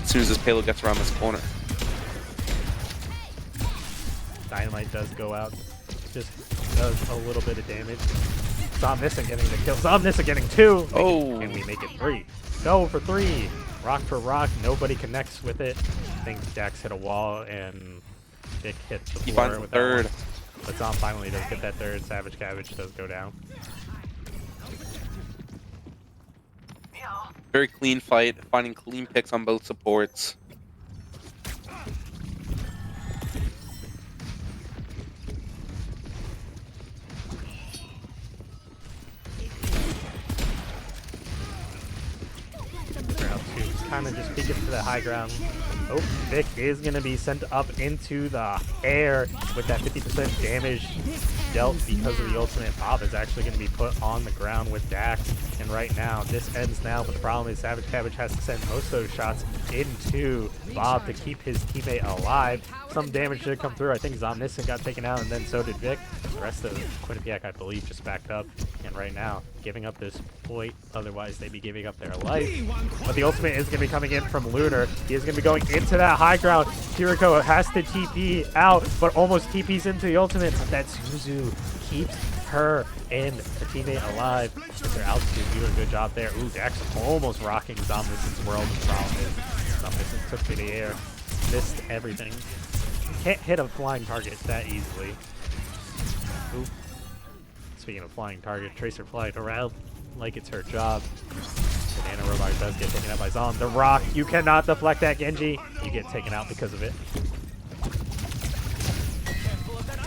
soon as this payload gets around this corner. Dynamite does go out. Just does a little bit of damage. Zomnisson getting the kill. Zomnisson getting 2. Oh. And we make it 3. Go for 3. Rock for rock. Nobody connects with it. I think Dax hit a wall and Dick hit the floor. He finds the third. But Zom finally does get that third. Savage Cabbage does go down. Very clean fight. Finding clean picks on both supports. Kind of just peek it to the high ground. Oh, Vic is going to be sent up into the air with that 50% damage dealt because of the ultimate. Bob is actually going to be put on the ground with Dax, and right now, this ends now, but the problem is Savage Cabbage has to send most of those shots into Bob to keep his teammate alive. Some damage did come through. I think Zomniscent got taken out, and then so did Vic. The rest of Quinnipiac, I believe, just backed up. And right now, giving up this point, otherwise they'd be giving up their life. But the ultimate is going to be coming in from Lunar. He is going to be going into that high ground. Kiriko has to TP out, but almost TPs into the ultimate. But that Suzu keeps her and the teammate alive. Mr. Altitude doing a good job there. Ooh, Dax almost rocking Zomniscent's world. The problem is Zomniscent took to the air, missed everything. Can't hit a flying target that easily. Ooh. Speaking of flying target, Tracer flying around like it's her job. Banana Robot does get taken out by Zom. The rock, you cannot deflect that Genji. You get taken out because of it.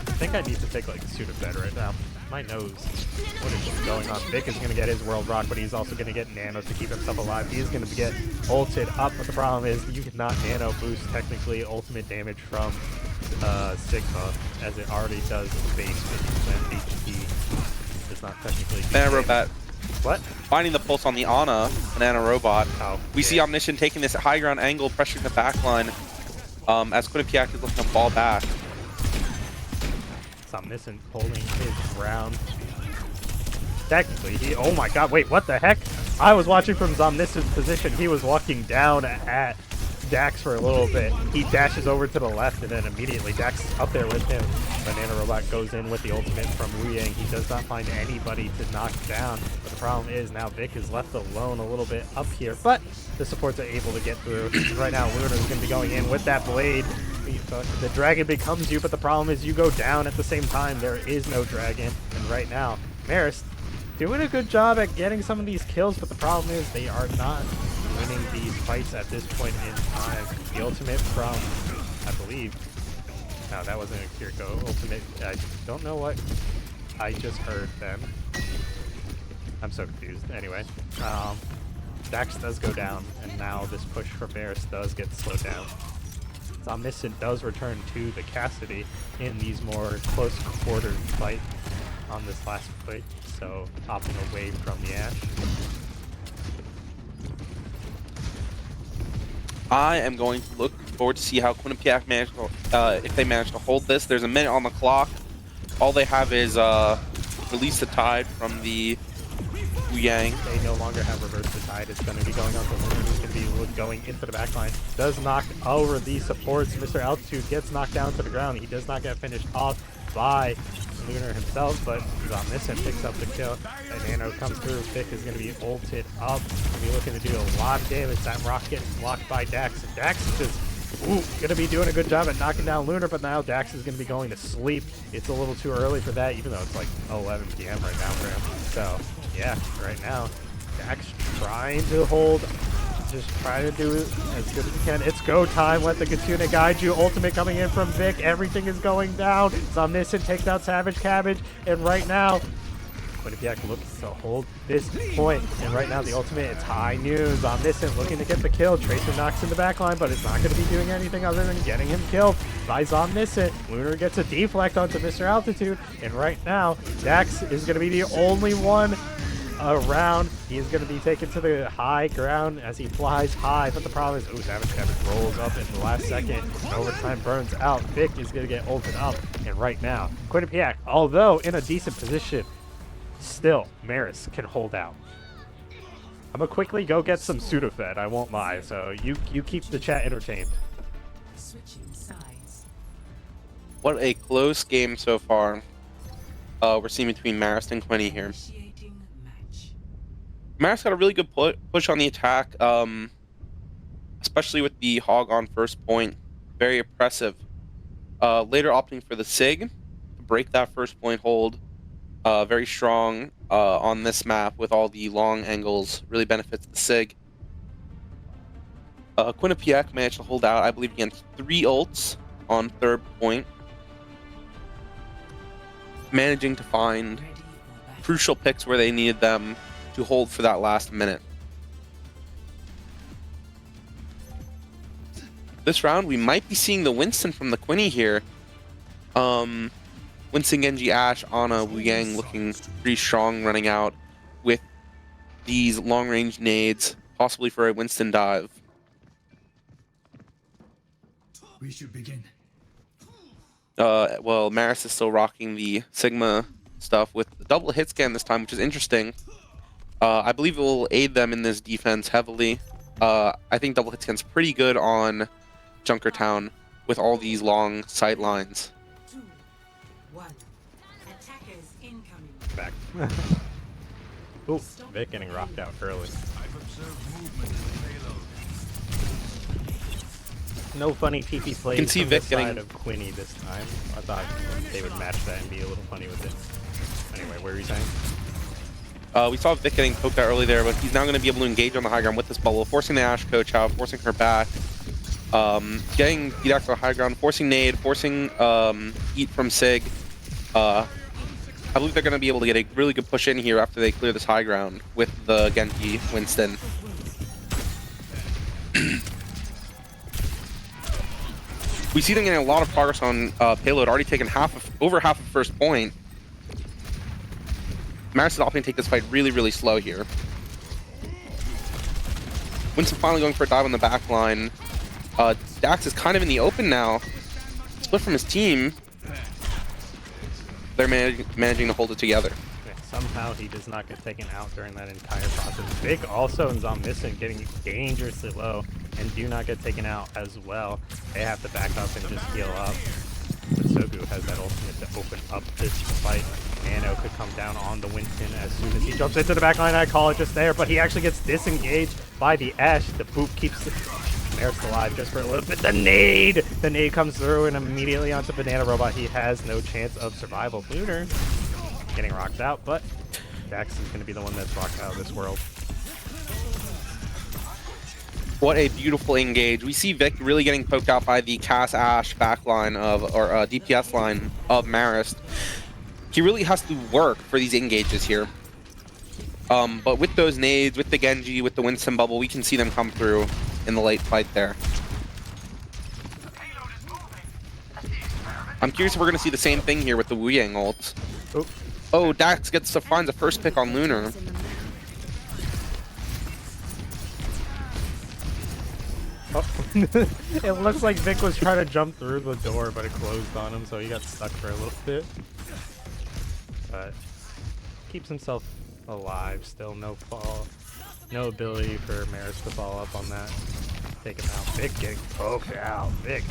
I think I need to take like a Sudafed right now. My nose. What is going on? Vic is going to get his world rock, but he's also going to get nano to keep himself alive. He is going to get ulted up, but the problem is you cannot nano boost technically ultimate damage from Sigma, as it already does base 50% HP. Does not technically do Banana damage. Robot. What? Finding the pulse on the Ana, Banana Robot. Oh, We see Omniscient taking this high ground angle, pressuring the backline as Quinnipiac is looking to fall back. Omniscient holding his ground. Technically, he. Oh my god, wait, what the heck? I was watching from Zomniscent's position. He was walking down at Dax for a little bit. He dashes over to the left, and then immediately Dax is up there with him. Banana Robot goes in with the ultimate from Wu Yang. He does not find anybody to knock down. But the problem is now Vic is left alone a little bit up here. But the supports are able to get through. Right now, Lunar is going to be going in with that blade. The dragon becomes you, but the problem is you go down at the same time. There is no dragon. And right now, Marist doing a good job at getting some of these kills, but the problem is they are not winning these fights at this point in time. The ultimate from, I believe, no, that wasn't a Kiriko ultimate. I don't know what I just heard then. I'm so confused. Anyway, Dax does go down, and now this push for Marist does get slowed down. Omniscient does return to the Cassidy in these more close quarters fight on this last fight, so opting away from the Ashe. I am going to look forward to see how Quinnipiac manage to, if they manage to hold this. There's a minute on the clock. All they have is release the tide from the Wu Yang. They no longer have reverse the tide. It's going to be going on to Lunar, who's going to be going into the backline. Does knock over the supports. Mr. Altitude gets knocked down to the ground. He does not get finished off by Lunar himself, but Zomniscient picks up the kill. And Nano comes through. Vic is going to be ulted up. He'll be looking to do a lot of damage. That rock gets blocked by Dax. And Dax is just going to be doing a good job at knocking down Lunar, but now Dax is going to be going to sleep. It's a little too early for that, even though it's like 11 p.m. right now for him. So, yeah, right now, Dax trying to hold, just trying to do it as good as he can. It's go time. Let the Kitsune guide you. Ultimate coming in from Vic. Everything is going down. Zomniscient takes out Savage Cabbage, and right now, Quinnipiac looking to hold this point. And right now, the ultimate, it's high news. Omniscient looking to get the kill. Tracer knocks in the back line, but it's not going to be doing anything other than getting him killed by Omniscient. Lunar gets a deflect onto Mr. Altitude. And right now, Dax is going to be the only one around. He is going to be taken to the high ground as he flies high. But the problem is, ooh, Savage Cabbage rolls up in the last second. Overtime burns out. Vic is going to get ulted up. And right now, Quinnipiac, although in a decent position, still, Marist can hold out. I'm gonna quickly go get some Sudafed, I won't lie, so you keep the chat entertained. Switching sides. What a close game so far. We're seeing between Marist and Quinny here. Initiating match. Marist got a really good push on the attack, especially with the Hog on first point. Very oppressive. Later opting for the Sig to break that first point hold. Very strong on this map with all the long angles. Really benefits the Sig. Quinnipiac managed to hold out, I believe, against 3 ults on third point. Managing to find Ready for battle. crucial picks where they needed them to hold for that last minute. This round, we might be seeing the Winston from the Quinny here. Winston, Genji, Ashe, Ana, Wu Yang looking pretty strong running out with these long-range nades, possibly for a Winston dive. We should begin. Well, Marist is still rocking the Sigma stuff with the double hit scan this time, which is interesting. I believe it will aid them in this defense heavily. I think double hit scan's pretty good on Junkertown with all these long sight lines. 2, 1. Attackers incoming. Back. Ooh, Vic getting rocked out early. No funny TP plays can see from Vic the side getting- of Quinny this time. I thought they would match that and be a little funny with it. Anyway, what were you saying? We saw Vic getting poked out early there, but he's now going to be able to engage on the high ground with this bubble, forcing the Ashe coach out, forcing her back, getting Edax to the high ground, forcing nade, forcing Eat from Sig. I believe they're going to be able to get a really good push in here after they clear this high ground with the Genji Winston. We see them getting a lot of progress on payload, already taken over half of first point. Marist is opting to take this fight really, really slow here. Winston finally going for a dive on the back line. Dax is kind of in the open now. Split from his team. They're managing to hold it together. Somehow he does not get taken out during that entire process. Vic also ends on missing, getting dangerously low, and do not get taken out as well. They have to back up and just heal up. But Sogu has that ultimate to open up this fight. Nano could come down on the Winston as soon as he jumps into the backline. I call it just there, but he actually gets disengaged by the Ashe. The boop keeps Marist alive just for a little bit. The nade comes through and immediately onto Banana Robot. He has no chance of survival. Lunar getting rocked out, but Dax is going to be the one that's rocked out of this world. What a beautiful engage. We see Vic really getting poked out by the Cass Ashe backline or DPS line of Marist. He really has to work for these engages here. But with those nades, with the Genji, with the Winston bubble, we can see them come through in the late fight there. I'm curious if we're going to see the same thing here with the Wu Yang ults. Oh, Dax finds a first pick on Lunar. Oh. It looks like Vic was trying to jump through the door, but it closed on him, so he got stuck for a little bit. But keeps himself alive still. No fall, no ability for Marist to follow up on that. Take him out. Vic getting poked out. Vic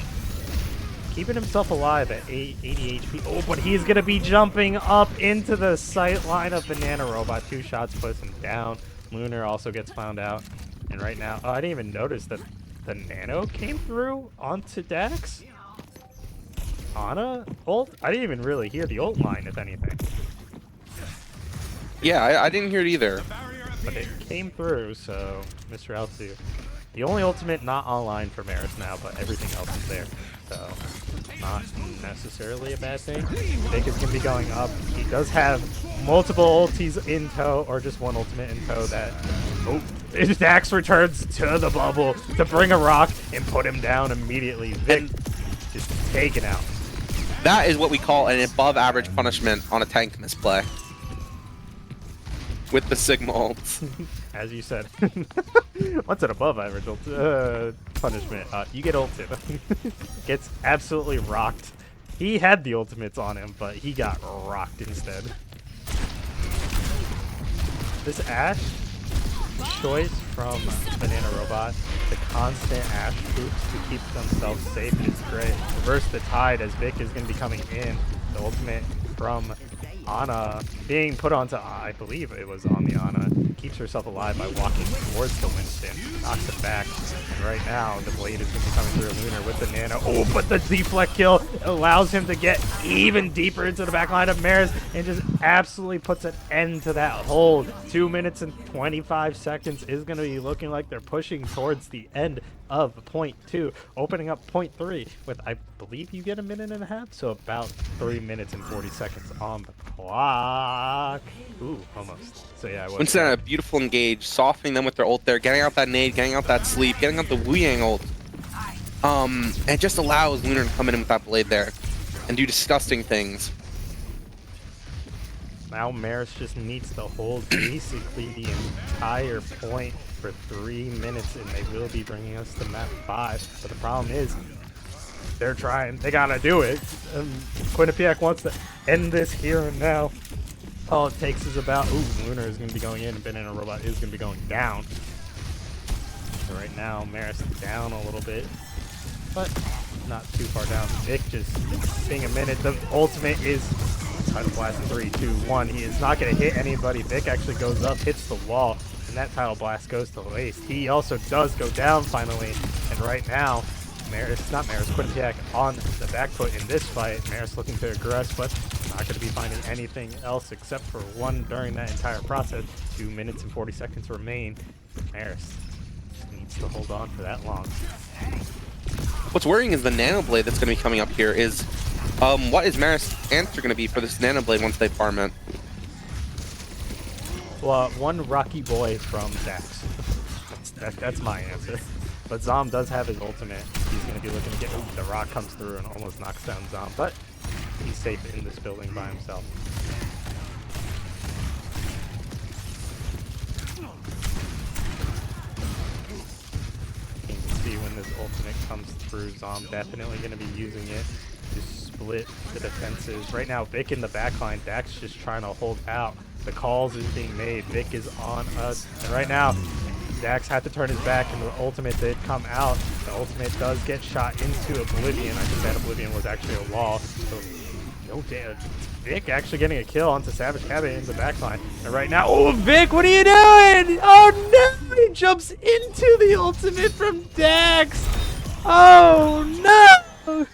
keeping himself alive at 80 HP. Oh, but he's gonna be jumping up into the sight line of Banana Robot. 2 shots puts him down. Lunar also gets found out. And right now, oh, I didn't even notice that the Nano came through onto Dax. Ana ult? I didn't even really hear the ult line, if anything. Yeah, I didn't hear it either. But it came through, so Mr. L2. The only ultimate not online for Marist now, but everything else is there. So, not necessarily a bad thing. Vic is going to be going up. He does have multiple ultis in tow, or just one ultimate in tow that... Oh, Dax returns to the bubble to bring a rock and put him down immediately. Vic is taken out. That is what we call an above-average punishment on a tank misplay. With the Sigma ults. As you said. What's an above average punishment? You get ulted. Gets absolutely rocked. He had the ultimates on him, but he got rocked instead. This Ashe choice from Banana Robot, the constant Ashe boots to keep themselves safe is great. Reverse the tide as Vic is going to be coming in. The ultimate from Ana being put onto, I believe it was on the Ana, keeps herself alive by walking towards the Winston, knocks it back, and right now the blade is going to be coming through Lunar with the Nano. Oh, but the deflect kill allows him to get even deeper into the back line of Marist and just absolutely puts an end to that hold. 2 minutes and 25 seconds is going to be looking like they're pushing towards the end of point 2, opening up point 3 with, I believe you get a minute and a half, so about 3 minutes and 40 seconds on the clock. Ooh, almost. So yeah, Winston had a beautiful engage, softening them with their ult there, getting out that nade, getting out that sleep, getting out the Wu Yang ult. And it just allows Lunar to come in with that blade there and do disgusting things. Now Marist just needs to hold basically the entire point for 3 minutes, and they will be bringing us to map 5. But the problem is, they're trying. They gotta do it. Quinnipiac wants to end this here and now. All it takes is about... Ooh, Lunar is going to be going in, and Banana Robot is going to be going down. So right now, Marist down a little bit, but not too far down. Vic just seeing a minute. The ultimate is Tidal Blast 3, 2, 1. He is not going to hit anybody. Vic actually goes up, hits the wall, and that Tidal Blast goes to waste. He also does go down finally, and right now, Quinnipiac on the back foot in this fight. Marist looking to aggress, but not going to be finding anything else except for one during that entire process. 2 minutes and 40 seconds remain. Marist just needs to hold on for that long. What's worrying is the Nano Blade that's going to be coming up here is, what is Marist's answer going to be for this Nano Blade once they farm it? Well, one Rocky Boy from Dax. That's my answer. But Zom does have his ultimate. He's going to be looking to get... Ooh, the rock comes through and almost knocks down Zom, but he's safe in this building by himself. You can see when this ultimate comes through, Zom definitely going to be using it to split the defenses. Right now, Vic in the backline. Dax just trying to hold out. The calls is being made. Vic is on us. And right now, Dax had to turn his back, and the ultimate did come out. The ultimate does get shot into Oblivion. I think that Oblivion was actually a wall. So, no damage. Vic actually getting a kill onto Savage Cabin in the backline. And right now, oh, Vic, what are you doing? Oh, no! He jumps into the ultimate from Dax. Oh, no!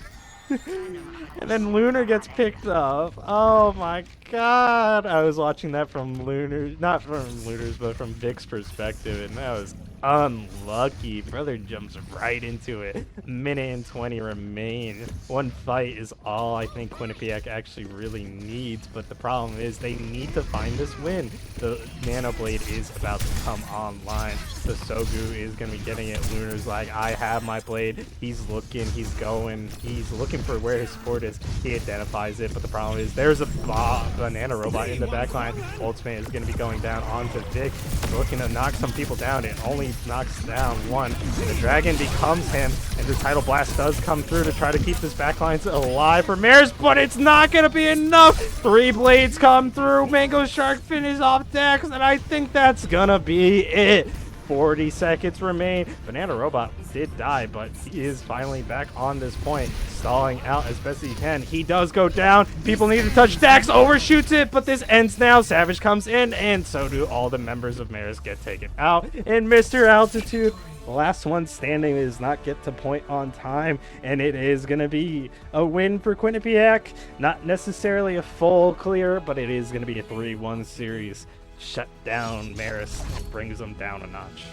And then Lunar gets picked up. Oh my god. I was watching that from Lunar, not from Lunar's, but from Vic's perspective, and that was unlucky. Brother jumps right into it. Minute and 20 remain. One fight is all I think Quinnipiac actually really needs, but the problem is they need to find this win. The Nano Blade is about to come online. The Sogu is going to be getting it. Lunar's like, I have my blade. He's looking, he's going, he's looking for where his support is. He identifies it, but the problem is there's a banana robot in the backline. Ultimate is going to be going down onto Vic, looking to knock some people down. It only knocks down one. The dragon becomes him, and the Tidal Blast does come through to try to keep this backline alive for Marist, but it's not going to be enough. 3 blades come through. Mango Shark finishes off Dax, and I think that's going to be it. 40 seconds remain. Banana Robot did die, but he is finally back on this point, stalling out as best as he can. He does go down. People need to touch Dax, overshoots it, but this ends now. Savage comes in, and so do all the members of Marist get taken out. And Mr. Altitude, the last one standing, does not get to point on time, and it is going to be a win for Quinnipiac. Not necessarily a full clear, but it is going to be a 3-1 series. Shut down Marist and brings them down a notch.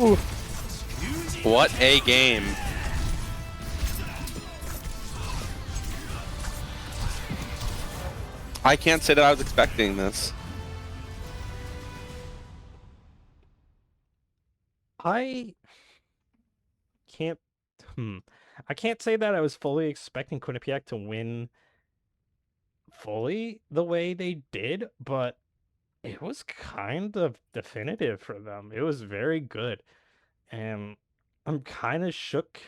Ooh. What a game. I can't say that I was expecting this. I can't say that I was fully expecting Quinnipiac to win fully the way they did, but it was kind of definitive for them. It was very good. And I'm kind of shook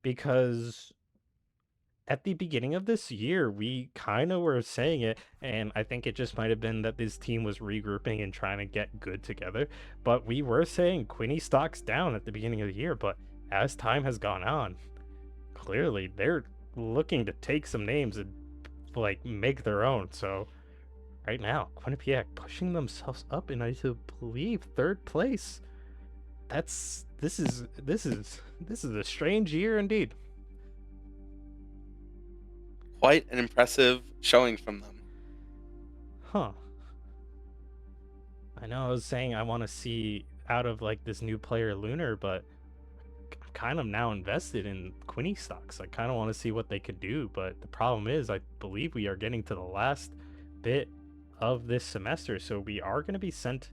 because at the beginning of this year, we kind of were saying it, and I think it just might have been that this team was regrouping and trying to get good together. But we were saying Quinny stocks down at the beginning of the year, but as time has gone on, clearly they're looking to take some names and like make their own. So right now, Quinnipiac pushing themselves up, and I believe 3rd place. This is a strange year indeed. Quite an impressive showing from them. Huh. I know I was saying I want to see out of like this new player Lunar, but I'm kind of now invested in Quinny stocks. I kind of want to see what they could do, but the problem is I believe we are getting to the last bit of this semester, so we are going to be sent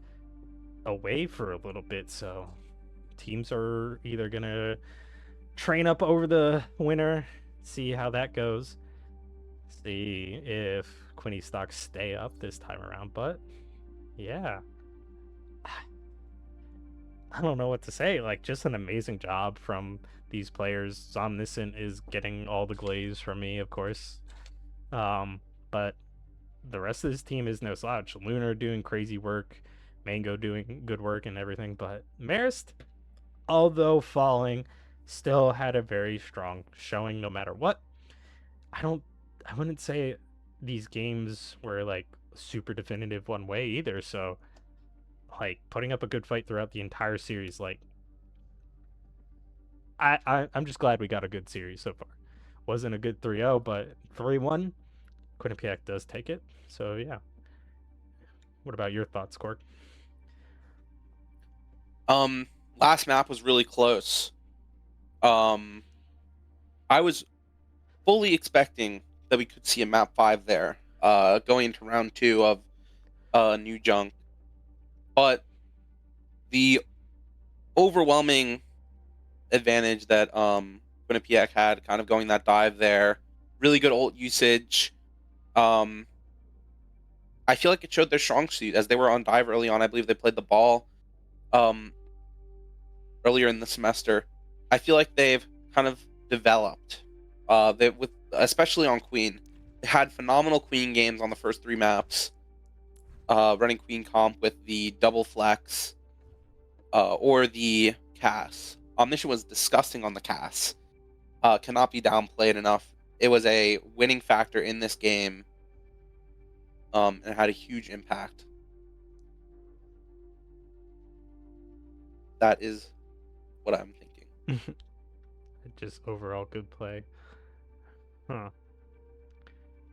away for a little bit. So teams are either going to train up over the winter, see how that goes, see if Quinny stocks stay up this time around, but yeah. I don't know what to say. Like, just an amazing job from these players. Zomniscent is getting all the glaze from me, of course. But the rest of this team is no slouch. Lunar doing crazy work, Mango doing good work and everything. But Marist, although falling, still had a very strong showing no matter what. I wouldn't say these games were like super definitive one way either. So, like, putting up a good fight throughout the entire series, like, I'm just glad we got a good series so far. Wasn't a good 3-0, but 3-1, Quinnipiac does take it. So yeah. What about your thoughts, Cork? Last map was really close. I was fully expecting that we could see a map 5 there, going into round 2 of New Junk. But the overwhelming advantage that Quinnipiac had, kind of going that dive there, really good ult usage. I feel like it showed their strong suit as they were on dive early on. I believe they played the ball earlier in the semester. I feel like they've kind of developed, especially on Queen. They had phenomenal Queen games on the first 3 maps, running Queen comp with the double flex or the Cass. Omniscient was disgusting on the Cass. Cannot be downplayed enough. It was a winning factor in this game, and had a huge impact. That is what I'm thinking. Just overall good play. Huh.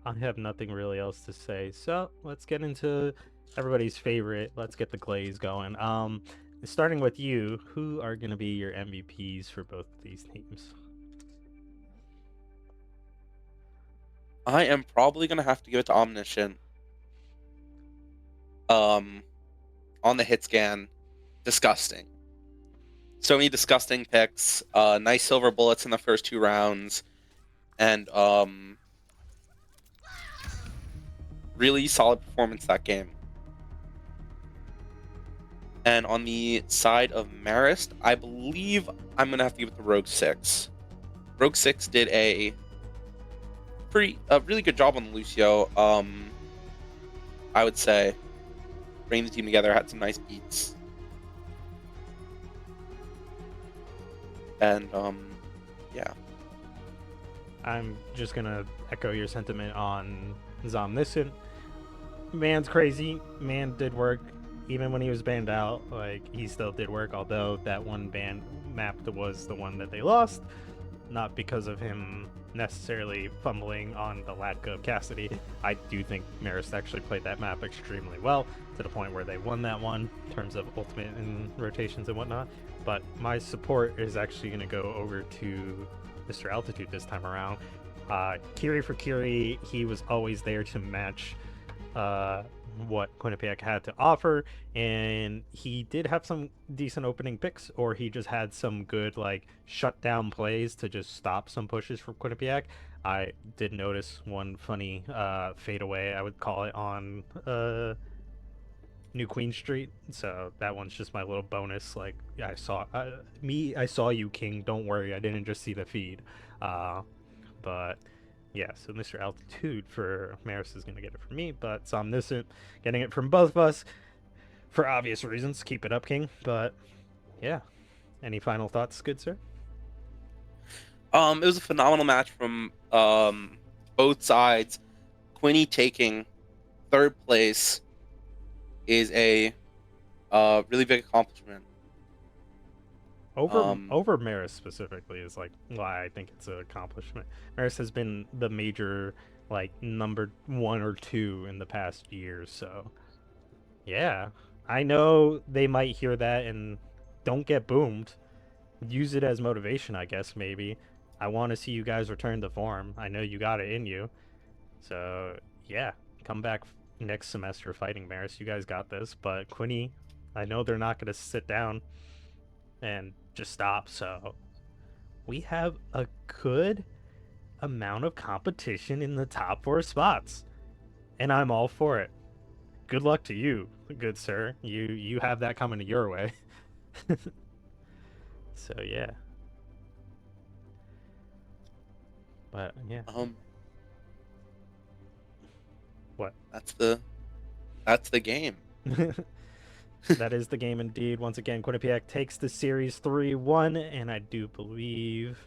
I have nothing really else to say. So let's get into everybody's favorite. Let's get the glaze going. Starting with you, who are going to be your MVPs for both of these teams? I am probably going to have to give it to Omniscient. On the hit scan, disgusting. So many disgusting picks. Nice silver bullets in the first 2 rounds. And really solid performance that game. And on the side of Marist, I believe I'm going to have to give it to Rogue 6. Rogue 6 did a really good job on Lucio. I would say bringing the team together, had some nice beats. And yeah. I'm just going to echo your sentiment on Zomniscent. Man's crazy. Man did work. Even when he was banned out, like, he still did work, although that one ban map was the one that they lost. Not because of him necessarily fumbling on the lack of Cassidy. I do think Marist actually played that map extremely well, to the point where they won that one in terms of ultimate and rotations and whatnot. But my support is actually going to go over to Mr. Altitude this time around. Kiri for Kiri, he was always there to match what Quinnipiac had to offer, and he did have some decent opening picks, or he just had some good like shutdown plays to just stop some pushes from Quinnipiac. I did notice one funny fadeaway, I would call it, on New Queen Street, so that one's just my little bonus. Like, I saw you, King, don't worry, I didn't just see the feed. But yeah, so Mr. Altitude for Marist is going to get it from me, but Somniscent getting it from both of us for obvious reasons. Keep it up, King. But yeah, any final thoughts, good sir? It was a phenomenal match from both sides. Quinny taking 3rd place is a really big accomplishment. Over Marist specifically is like why I think it's an accomplishment. Marist has been the major like number 1 or 2 in the past years, so yeah. I know they might hear that and don't get boomed. Use it as motivation, I guess, maybe. I want to see you guys return to form. I know you got it in you. So yeah, come back next semester fighting Marist. You guys got this. But Quinny, I know they're not going to sit down and just stop, so we have a good amount of competition in the top 4 spots. And I'm all for it. Good luck to you, good sir. You have that coming your way. So yeah. But yeah. What? That's the game. That is the game indeed. Once again, Quinnipiac takes the series 3-1, and I do believe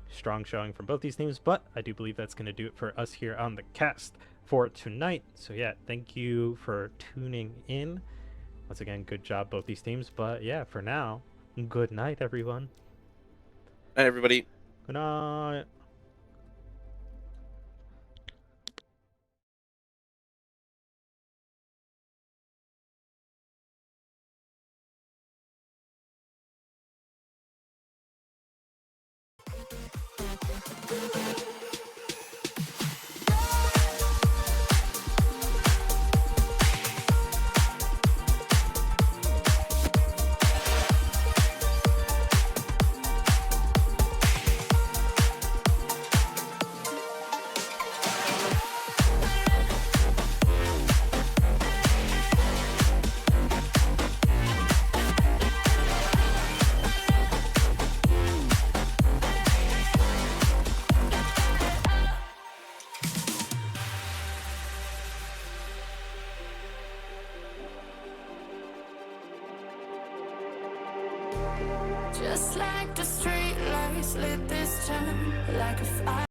strong showing from both these teams, but I do believe that's going to do it for us here on the cast for tonight. So yeah, thank you for tuning in. Once again, good job both these teams, but yeah, for now, good night everyone. Night, everybody. Good night. Just like the street lights lit this town like a fire.